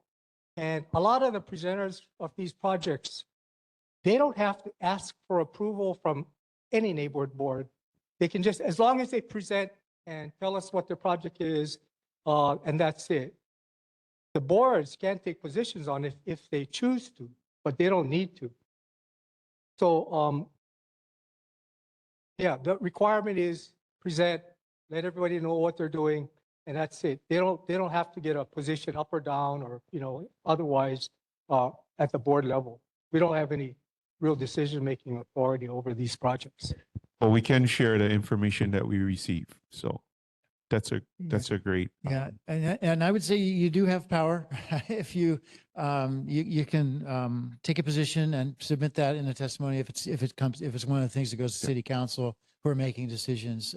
And a lot of the presenters of these projects, they don't have to ask for approval from any neighborhood board. They can just, as long as they present and tell us what their project is, and that's it. The boards can take positions on it if they choose to, but they don't need to. So, yeah, the requirement is present, let everybody know what they're doing, and that's it. They don't have to get a position up or down or, otherwise at the board level. We don't have any real decision-making authority over these projects. But we can share the information that we receive. So that's a great. Yeah, and I would say you do have power. If you can take a position and submit that in a testimony if it's one of the things that goes to city council who are making decisions.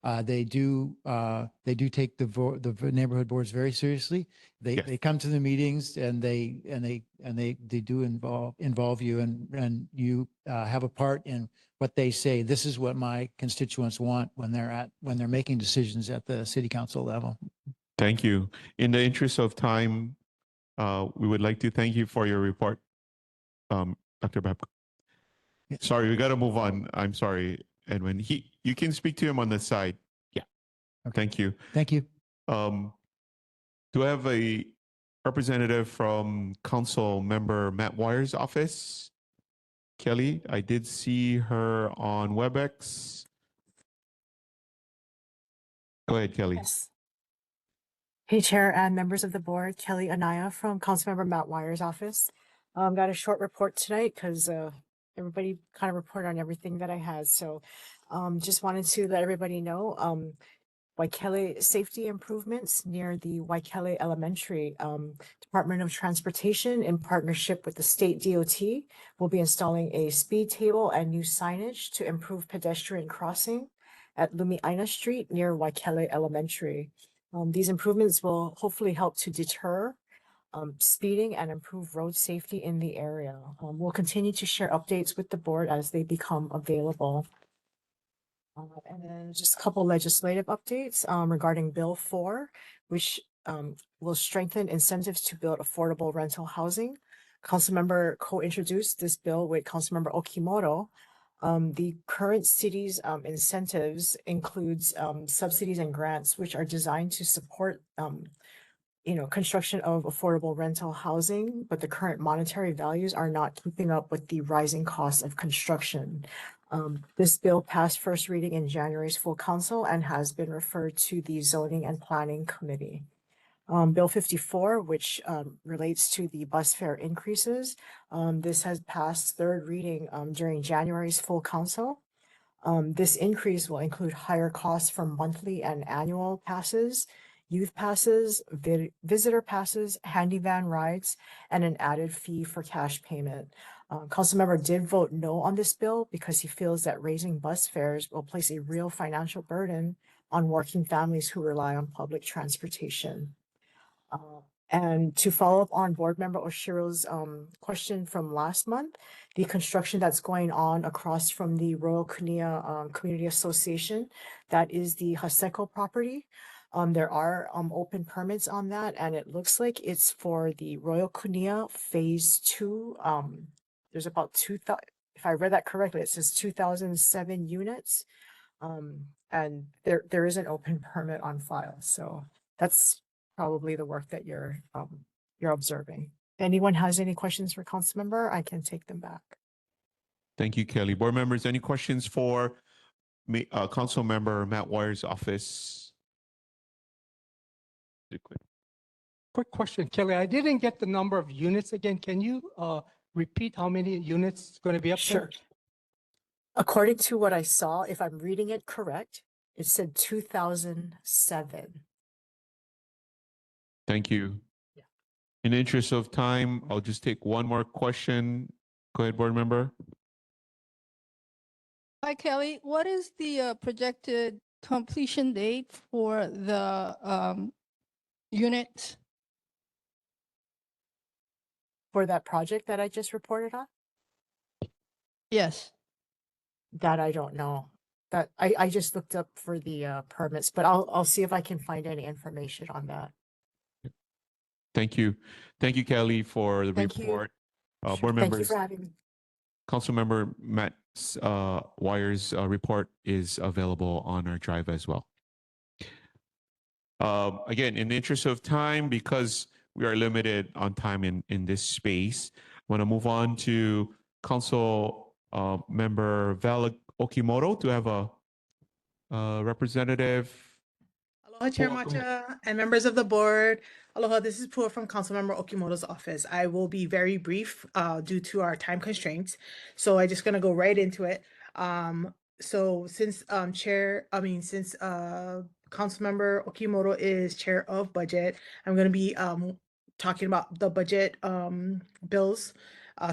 They do take the neighborhood boards very seriously. They come to the meetings and they do involve you and you have a part in what they say. This is what my constituents want when they're making decisions at the city council level. Thank you. In the interest of time, we would like to thank you for your report, Dr. Babcock. Sorry, we got to move on. I'm sorry, Edwin. You can speak to him on the side. Yeah. Okay. Thank you. Thank you. Do I have a representative from Council Member Matt Wire's office? Kelly, I did see her on WebEx. Go ahead, Kelly. Yes. Hey, Chair and members of the board, Kelly Anaya from Councilmember Matt Wire's office. Got a short report tonight because everybody kind of reported on everything that I had. So just wanted to let everybody know Waikele safety improvements near the Waikele Elementary. Department of Transportation in partnership with the state DOT will be installing a speed table and new signage to improve pedestrian crossing at Lumiaina Street near Waikele Elementary. These improvements will hopefully help to deter speeding and improve road safety in the area. We'll continue to share updates with the board as they become available. And then just a couple legislative updates regarding Bill 4, which will strengthen incentives to build affordable rental housing. Councilmember co-introduced this bill with Councilmember Okimoto. The current city's incentives includes subsidies and grants, which are designed to support construction of affordable rental housing, but the current monetary values are not keeping up with the rising costs of construction. This bill passed first reading in January's full council and has been referred to the Zoning and Planning Committee. Bill 54, which relates to the bus fare increases. This has passed third reading during January's full council. This increase will include higher costs for monthly and annual passes, youth passes, visitor passes, handy van rides, and an added fee for cash payment. Councilmember did vote no on this bill because he feels that raising bus fares will place a real financial burden on working families who rely on public transportation. And to follow up on Board Member Oshiro's question from last month, the construction that's going on across from the Royal Kunia Community Association, that is the Haseko property. There are open permits on that, and it looks like it's for the Royal Kunia Phase 2. There's about 2,000, if I read that correctly, it says 2,007 units. And there is an open permit on file, so that's probably the work that you're observing. If anyone has any questions for council member, I can take them back. Thank you, Kelly. Board members, any questions for me, Council Member Matt Wire's office? Quick question, Kelly. I didn't get the number of units again. Can you repeat how many units is going to be up Sure. there? According to what I saw, if I'm reading it correct, it said 2007. Thank you. In the interest of time, I'll just take one more question. Go ahead, board member. Hi, Kelly. What is the projected completion date for the unit? For that project that I just reported on? Yes. That I don't know. That I just looked up for the permits, but I'll see if I can find any information on that. Thank you. Thank you, Kelly, for the Thank you. report. Sure. Board Thank you members, for having me. Council Member Matt Wire's report is available on our drive as well. Again, in the interest of time, because we are limited on time in this space, I want to move on to Council Member Val Okimoto to have a representative. Aloha, Chair Macha and members of the board. Aloha, this is Pua from Councilmember Okimoto's office. I will be very brief due to our time constraints. So I'm just gonna go right into it. So since Councilmember Okimoto is chair of budget, I'm gonna be talking about the budget bills.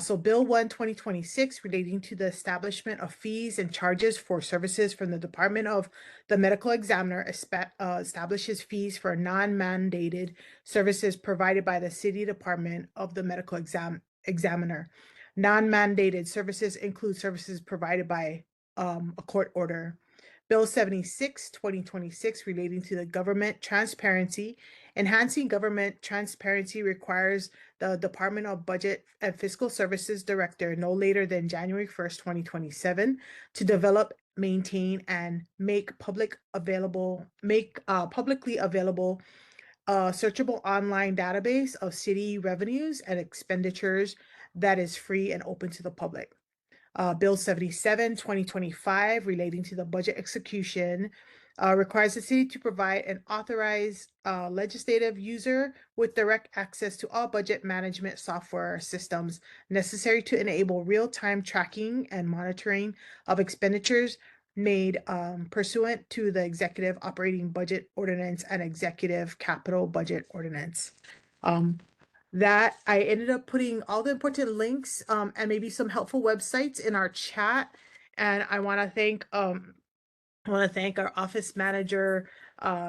So Bill 1, 2026, relating to the establishment of fees and charges for services from the Department of the Medical Examiner, establishes fees for non-mandated services provided by the City Department of the Medical Examiner. Non-mandated services include services provided by a court order. Bill 76, 2026, relating to the government transparency. Enhancing government transparency requires the Department of Budget and Fiscal Services Director no later than January 1st, 2027 to develop, maintain, and make publicly available searchable online database of city revenues and expenditures that is free and open to the public. Bill 77, 2025, relating to the budget execution, requires the city to provide an authorized legislative user with direct access to all budget management software systems necessary to enable real-time tracking and monitoring of expenditures made pursuant to the Executive Operating Budget Ordinance and Executive Capital Budget Ordinance. That I ended up putting all the important links and maybe some helpful websites in our chat. And I want to thank our office manager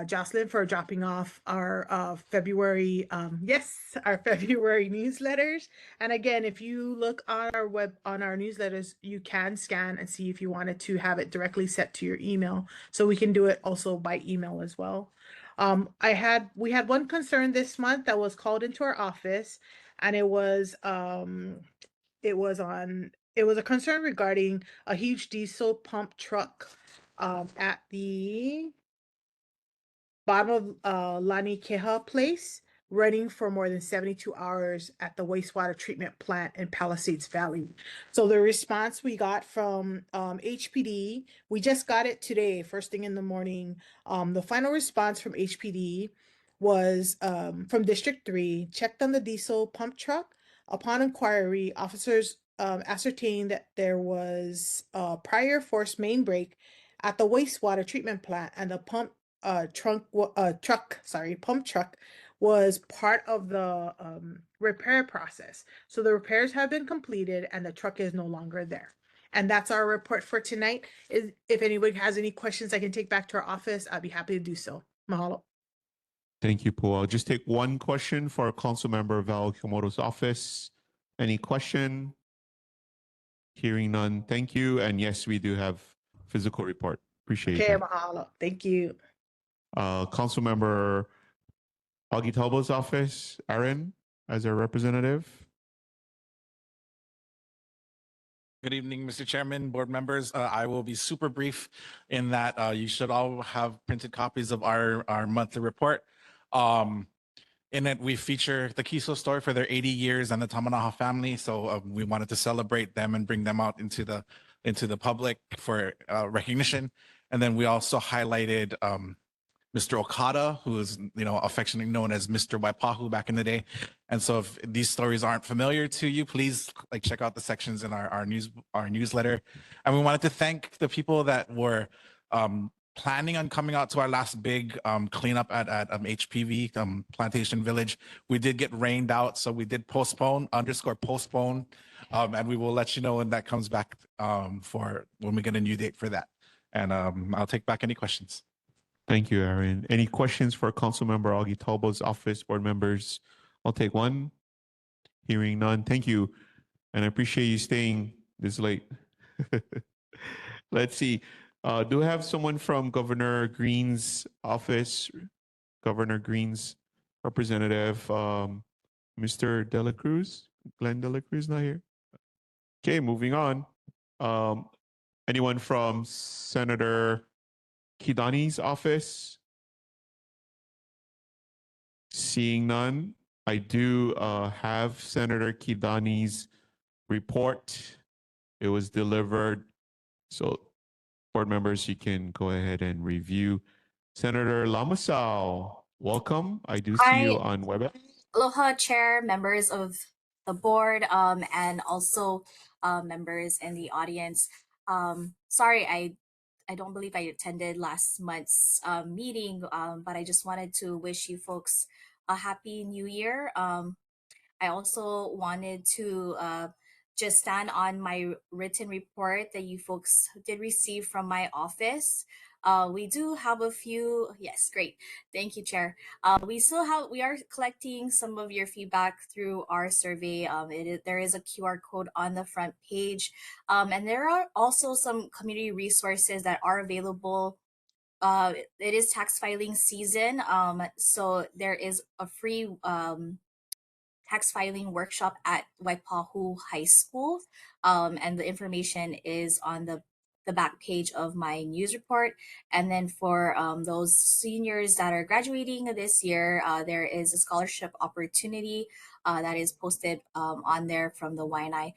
Jocelyn for dropping off our February February newsletters. And again, if you look on our newsletters, you can scan and see if you wanted to have it directly set to your email. So we can do it also by email as well. We had one concern this month that was called into our office, and it was a concern regarding a huge diesel pump truck at the bottom of Lani Keha Place, running for more than 72 hours at the wastewater treatment plant in Palisades Valley. So the response we got from HPD, we just got it today, first thing in the morning. The final response from HPD was from District 3, checked on the diesel pump truck. Upon inquiry, officers ascertained that there was a prior force main break at the wastewater treatment plant, and the pump truck was part of the repair process. So the repairs have been completed and the truck is no longer there. And that's our report for tonight. If anybody has any questions I can take back to our office, I'd be happy to do so. Mahalo. Thank you, Paul. I'll just take one question for Councilmember Val Kyomoto's office. Any question? Hearing none. Thank you. And yes, we do have physical report. Appreciate Okay, that. mahalo. Thank you. Councilmember Augie Talbo's office, Aaron, as our representative. Good evening, Mr. Chairman, board members. I will be super brief in that you should all have printed copies of our monthly report. In it, we feature the Kiso story for their 80 years and the Tamanaha family. So we wanted to celebrate them and bring them out into the public for recognition. And then we also highlighted Mr. Okada, who is affectionately known as Mr. Waipahu back in the day. And so if these stories aren't familiar to you, please check out the sections in our newsletter. And we wanted to thank the people that were planning on coming out to our last big cleanup at HPV Plantation Village. We did get rained out, so we did postpone and we will let you know when that comes back for when we get a new date for that. And I'll take back any questions. Thank you, Aaron. Any questions for Councilmember Augie Talbo's office, board members? I'll take one. Hearing none. Thank you. And I appreciate you staying this late. Let's see. Do we have someone from Governor Green's office? Governor Green's representative, Mr. Dela Cruz? Glenn Dela Cruz not here? Okay, moving on. Anyone from Senator Kidani's office? Seeing none, I do have Senator Kidani's report. It was delivered. So board members, you can go ahead and review. Senator Lamasao, welcome. I do see you on WebEx. Aloha, Chair, members of the board, and also members in the audience. Sorry, I don't believe I attended last month's meeting, but I just wanted to wish you folks a happy new year. I also wanted to just stand on my written report that you folks did receive from my office. We do have a few, yes, great. Thank you, Chair. We are collecting some of your feedback through our survey. There is a QR code on the front page. And there are also some community resources that are available. It is tax filing season. So there is a free tax filing workshop at Waipahu High School. And the information is on the back page of my news report. And then for those seniors that are graduating this year, there is a scholarship opportunity that is posted on there from the Waianae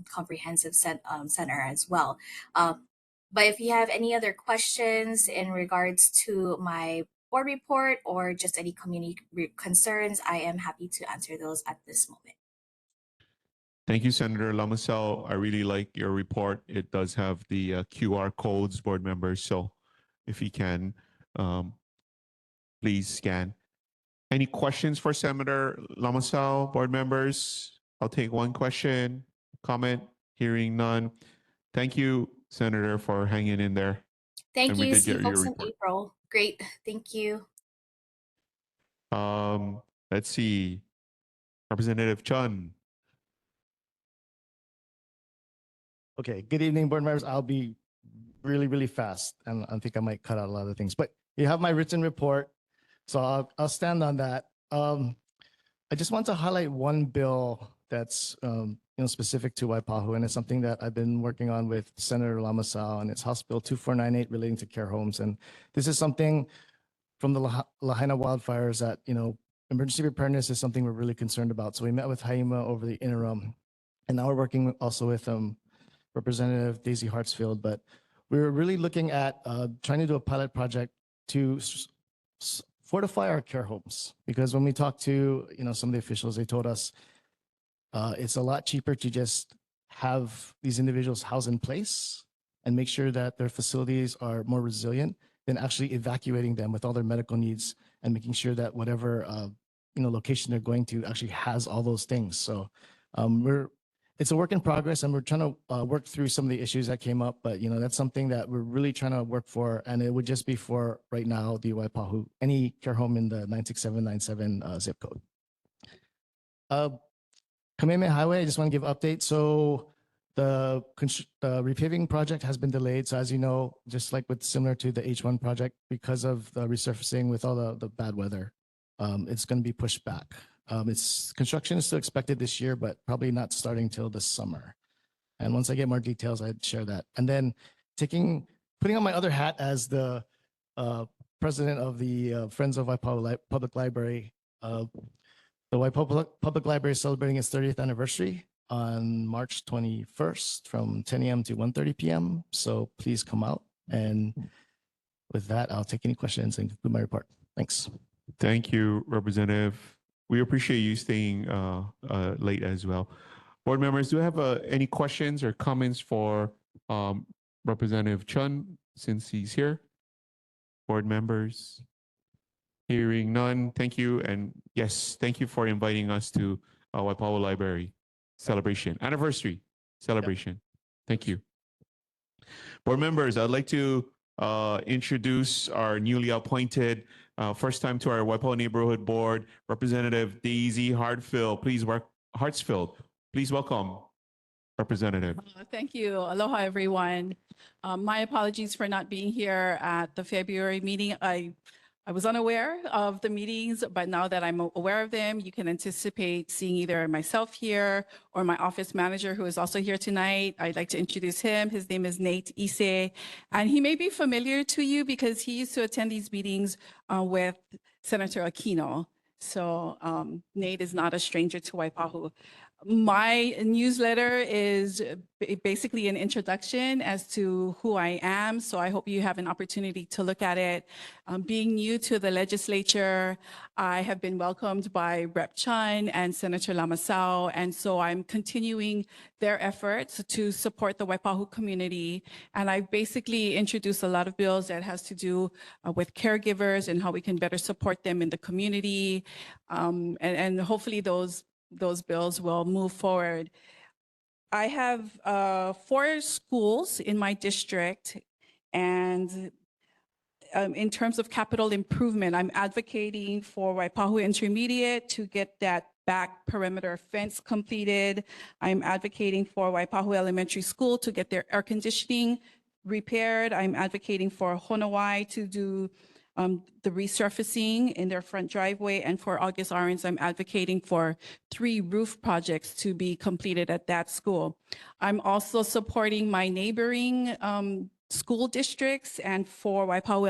Comprehensive Center as well. But if you have any other questions in regards to my board report or just any community concerns, I am happy to answer those at this moment. Thank you, Senator Lamasao. I really like your report. It does have the QR codes, board members. So if you can, please scan. Any questions for Senator Lamasao, board members? I'll take one question, comment, hearing none. Thank you, Senator, for hanging in there. Thank And we you. did See your you folks in report. April. Great. Thank you. Let's see. Representative Chun. Okay, good evening, board members. I'll be really, really fast, and I think I might cut out a lot of things, but you have my written report, so I'll stand on that. I just want to highlight one bill that's specific to Waipahu, and it's something that I've been working on with Senator Lamasao, and it's House Bill 2498 relating to care homes. And this is something from the Lahaina wildfires that, emergency preparedness is something we're really concerned about. So we met with Haima over the interim, and now we're working also with Representative Daisy Hartsfield, but we were really looking at trying to do a pilot project to fortify our care homes, because when we talked to some of the officials, they told us it's a lot cheaper to just have these individuals housed in place and make sure that their facilities are more resilient than actually evacuating them with all their medical needs and making sure that whatever location they're going to actually has all those things. So we're it's a work in progress, and we're trying to work through some of the issues that came up. But that's something that we're really trying to work for, and it would just be for right now the Waipahu, any care home in the 96797 zip code. Kamehameha Highway, I just want to give update. So the repaving project has been delayed. So as you know, just like with similar to the H1 project, because of the resurfacing with all the bad weather, it's going to be pushed back. Its construction is still expected this year, but probably not starting till this summer. And once I get more details, I'd share that. And then putting on my other hat as the president of the Friends of Waipahu Public Library. The Waipahu Public Library is celebrating its 30th anniversary on March 21st from 10 a.m. to 1:30 p.m. So please come out. And with that, I'll take any questions and conclude my report. Thanks. Thank you, Representative. We appreciate you staying late as well. Board members, do you have any questions or comments for Representative Chun since he's here? Board members? Hearing none, thank you. And yes, thank you for inviting us to Waipahu Library celebration, anniversary celebration. Thank you. Board members, I'd like to introduce our newly appointed first time to our Waipahu Neighborhood Board, Representative Daisy Hartsfield. Please welcome Representative. Thank you. Aloha, everyone. My apologies for not being here at the February meeting. I was unaware of the meetings, but now that I'm aware of them, you can anticipate seeing either myself here or my office manager, who is also here tonight. I'd like to introduce him. His name is Nate Ise, and he may be familiar to you because he used to attend these meetings with Senator Aquino. So Nate is not a stranger to Waipahu. My newsletter is basically an introduction as to who I am, so I hope you have an opportunity to look at it. Being new to the legislature, I have been welcomed by Rep. Chun and Senator Lamasau, and so I'm continuing their efforts to support the Waipahu community. And I've basically introduced a lot of bills that has to do with caregivers and how we can better support them in the community, and hopefully those bills will move forward. I have 4 schools in my district, and in terms of capital improvement, I'm advocating for Waipahu Intermediate to get that back perimeter fence completed. I'm advocating for Waipahu Elementary School to get their air conditioning repaired. I'm advocating for Honowai to do the resurfacing in their front driveway, and for August Orange, I'm advocating for 3 roof projects to be completed at that school. I'm also supporting my neighboring school districts, and for Waipahu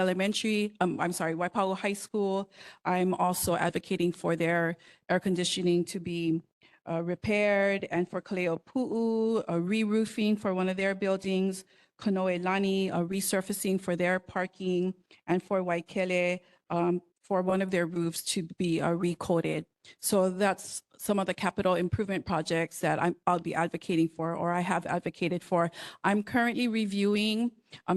Waipahu High School, I'm also advocating for their air conditioning to be repaired, and for Kaleo Pu'u, a re-roofing for one of their buildings, Kanoe Lani, a resurfacing for their parking, and for Waikele, for one of their roofs to be recoated. So that's some of the capital improvement projects that I'll be advocating for, or I have advocated for. I'm currently reviewing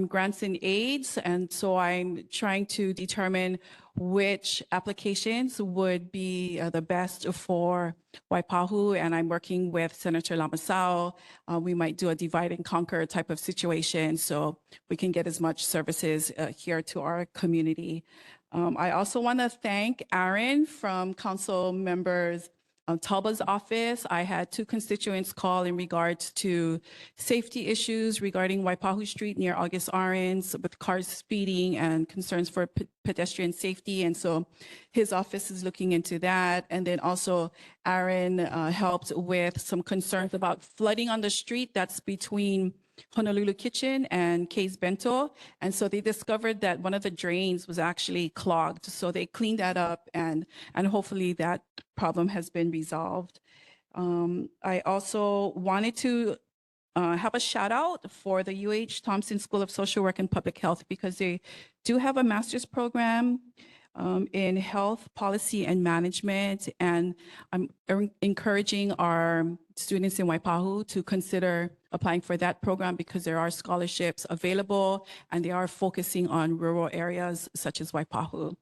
grants and aids, and so I'm trying to determine which applications would be the best for Waipahu, and I'm working with Senator Lamasau. We might do a divide and conquer type of situation so we can get as much services here to our community. I also want to thank Aaron from Council Members Talba's office. I had 2 constituents call in regards to safety issues regarding Waipahu Street near August Orange with cars speeding and concerns for pedestrian safety. And so his office is looking into that. And then also Aaron helped with some concerns about flooding on the street that's between Honolulu Kitchen and Kay's Bento. And so they discovered that one of the drains was actually clogged. So they cleaned that up, and hopefully that problem has been resolved. I also wanted to have a shout out for the UH Thompson School of Social Work and Public Health, because they do have a master's program in health policy and management, and I'm encouraging our students in Waipahu to consider applying for that program because there are scholarships available and they are focusing on rural areas such as Waipahu.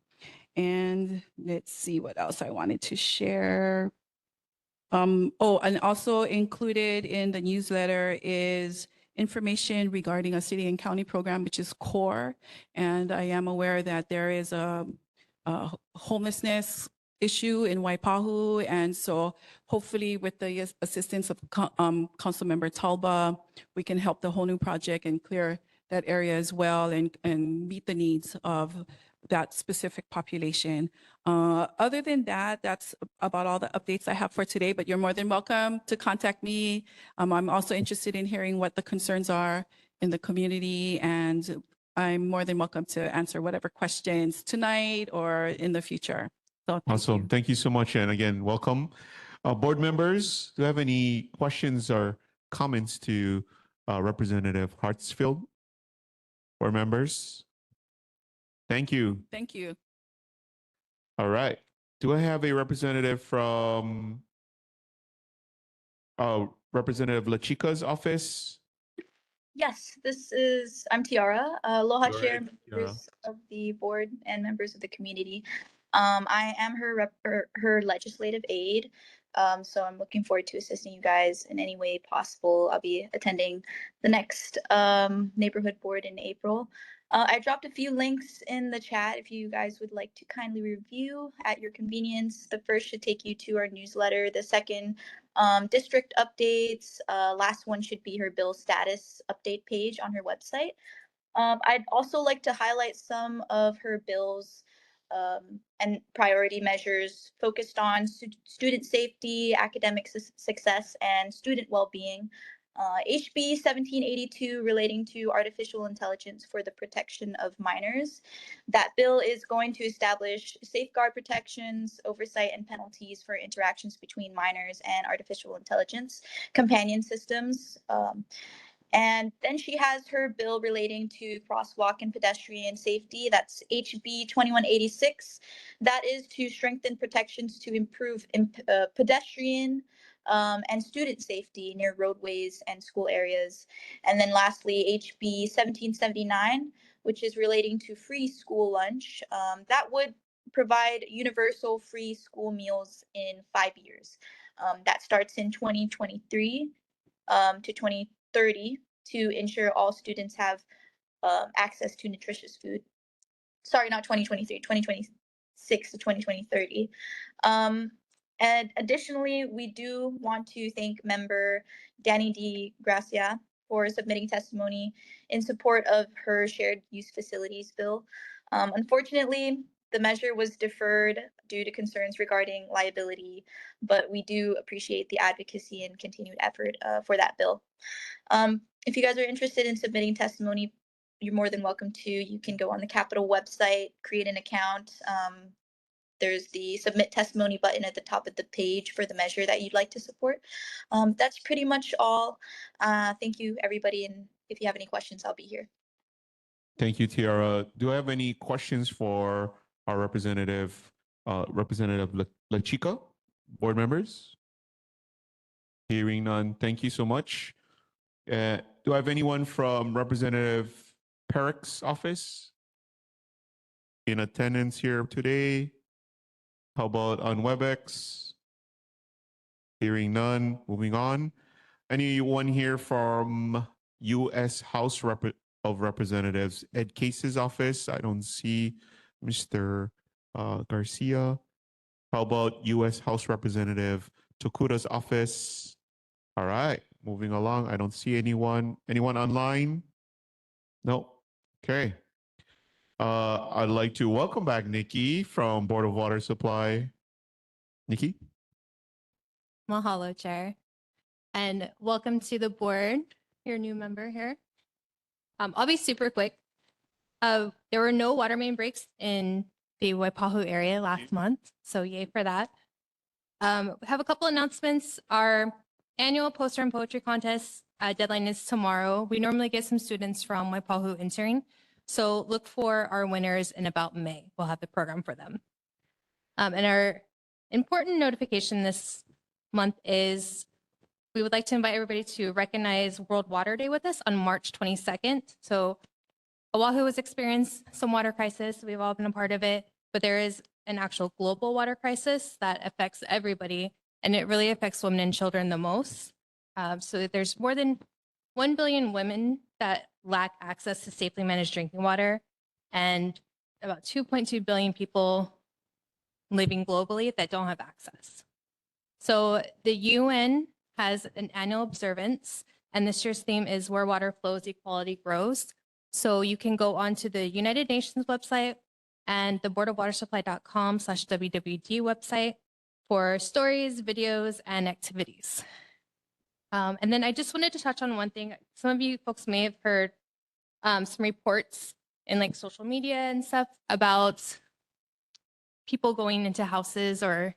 And let's see what else I wanted to share. Oh, and also included in the newsletter is information regarding a city and county program, which is CORE. And I am aware that there is a homelessness issue in Waipahu. And so hopefully with the assistance of Councilmember Talba, we can help the whole new project and clear that area as well and meet the needs of that specific population. Other than that, that's about all the updates I have for today, but you're more than welcome to contact me. I'm also interested in hearing what the concerns are in the community, and I'm more than welcome to answer whatever questions tonight or in the future. So thank Awesome. you. Thank you so much. And again, welcome. Board members, do you have any questions or comments to Representative Hartsfield? Board members? Thank you. Thank you. All right. Do I have a representative from Representative LaChica's office? Yes, I'm Tiara. Aloha Go Chair, ahead, Tiara. members of the board and members of the community. I am her legislative aide. So I'm looking forward to assisting you guys in any way possible. I'll be attending the next neighborhood board in April. I dropped a few links in the chat if you guys would like to kindly review at your convenience. The first should take you to our newsletter. The second, district updates. Last one should be her bill status update page on her website. I'd also like to highlight some of her bills and priority measures focused on student safety, academic success, and student well-being. HB 1782 relating to artificial intelligence for the protection of minors. That bill is going to establish safeguard protections, oversight, and penalties for interactions between minors and artificial intelligence companion systems. And then she has her bill relating to crosswalk and pedestrian safety. That's HB 2186. That is to strengthen protections to improve pedestrian and student safety near roadways and school areas. And then lastly, HB 1779, which is relating to free school lunch. That would provide universal free school meals in 5 years. That starts in 2023 to 2030 to ensure all students have access to nutritious food. Sorry, not 2023, 2026 to 2030. And additionally, we do want to thank member Danny D. Gracia for submitting testimony in support of her shared use facilities bill. Unfortunately, the measure was deferred due to concerns regarding liability, but we do appreciate the advocacy and continued effort for that bill. If you guys are interested in submitting testimony, you're more than welcome to. You can go on the Capitol website, create an account. There's the submit testimony button at the top of the page for the measure that you'd like to support. That's pretty much all. Thank you, everybody. And if you have any questions, I'll be here. Thank you, Tiara. Do I have any questions for our Representative LaChica? Board members? Hearing none. Thank you so much. Do I have anyone from Representative Perrick's office in attendance here today? How about on WebEx? Hearing none. Moving on. Anyone here from U.S. House of Representatives Ed Case's office? I don't see Mr. Garcia. How about U.S. House Representative Tokuta's office? All right, moving along. I don't see anyone. Anyone online? No. Okay. I'd like to welcome back Nikki from Board of Water Supply. Nikki? Mahalo, Chair. And welcome to the board, your new member here. I'll be super quick. There were no water main breaks in the Waipahu area last month, so yay for that. We have a couple announcements. Our annual poster and poetry contest deadline is tomorrow. We normally get some students from Waipahu entering, so look for our winners in about May. We'll have the program for them. And our important notification this month is we would like to invite everybody to recognize World Water Day with us on March 22nd. So Oahu has experienced some water crisis. We've all been a part of it, but there is an actual global water crisis that affects everybody and it really affects women and children the most. So there's more than 1 billion women that lack access to safely managed drinking water, and about 2.2 billion people living globally that don't have access. So the UN has an annual observance, and this year's theme is Where Water Flows, Equality Grows. So you can go onto the United Nations website and the boardofwatersupply.com/WWD website for stories, videos, and activities. And then I just wanted to touch on one thing. Some of you folks may have heard some reports in like social media and stuff about people going into houses or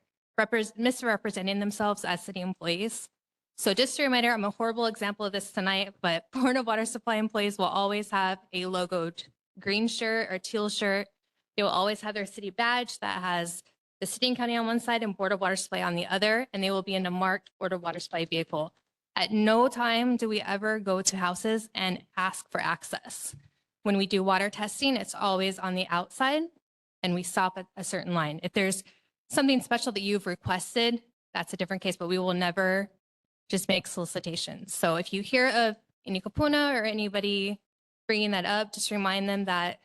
misrepresenting themselves as city employees. So just a reminder, I'm a horrible example of this tonight, but Board of Water Supply employees will always have a logoed green shirt or teal shirt. They will always have their city badge that has the city and county on one side and Board of Water Supply on the other, and they will be in a marked Board of Water Supply vehicle. At no time do we ever go to houses and ask for access. When we do water testing, it's always on the outside, and we stop at a certain line. If there's something special that you've requested, that's a different case, but we will never just make solicitations. So if you hear of any kapuna or anybody bringing that up, just remind them that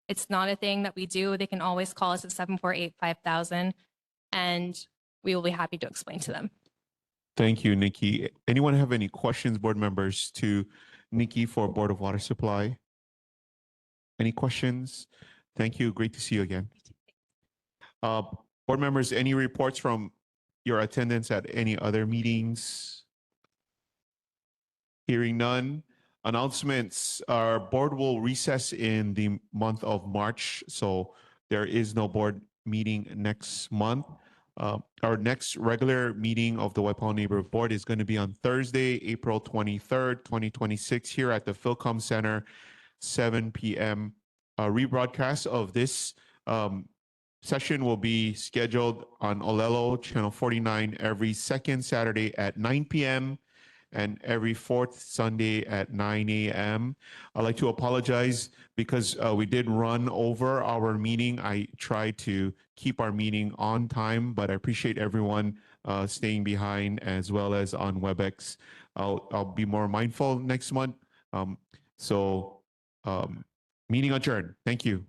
it's not a thing that we do. They can always call us at 748-5000, and we will be happy to explain to them. Thank you, Nikki. Anyone have any questions, board members, to Nikki for Board of Water Supply? Any questions? Thank you. Great to see you again. Board members, any reports from your attendance at any other meetings? Hearing none. Announcements. Our board will recess in the month of March, so there is no board meeting next month. Our next regular meeting of the Waipahu Neighborhood Board is going to be on Thursday, April 23rd, 2026, here at the Philcom Center, 7 p.m. Rebroadcast of this session will be scheduled on Olelo Channel 49 every second Saturday at 9 p.m. and every fourth Sunday at 9 a.m. I'd like to apologize because we did run over our meeting. I tried to keep our meeting on time, but I appreciate everyone staying behind as well as on WebEx. I'll be more mindful next month. Meeting adjourned. Thank you.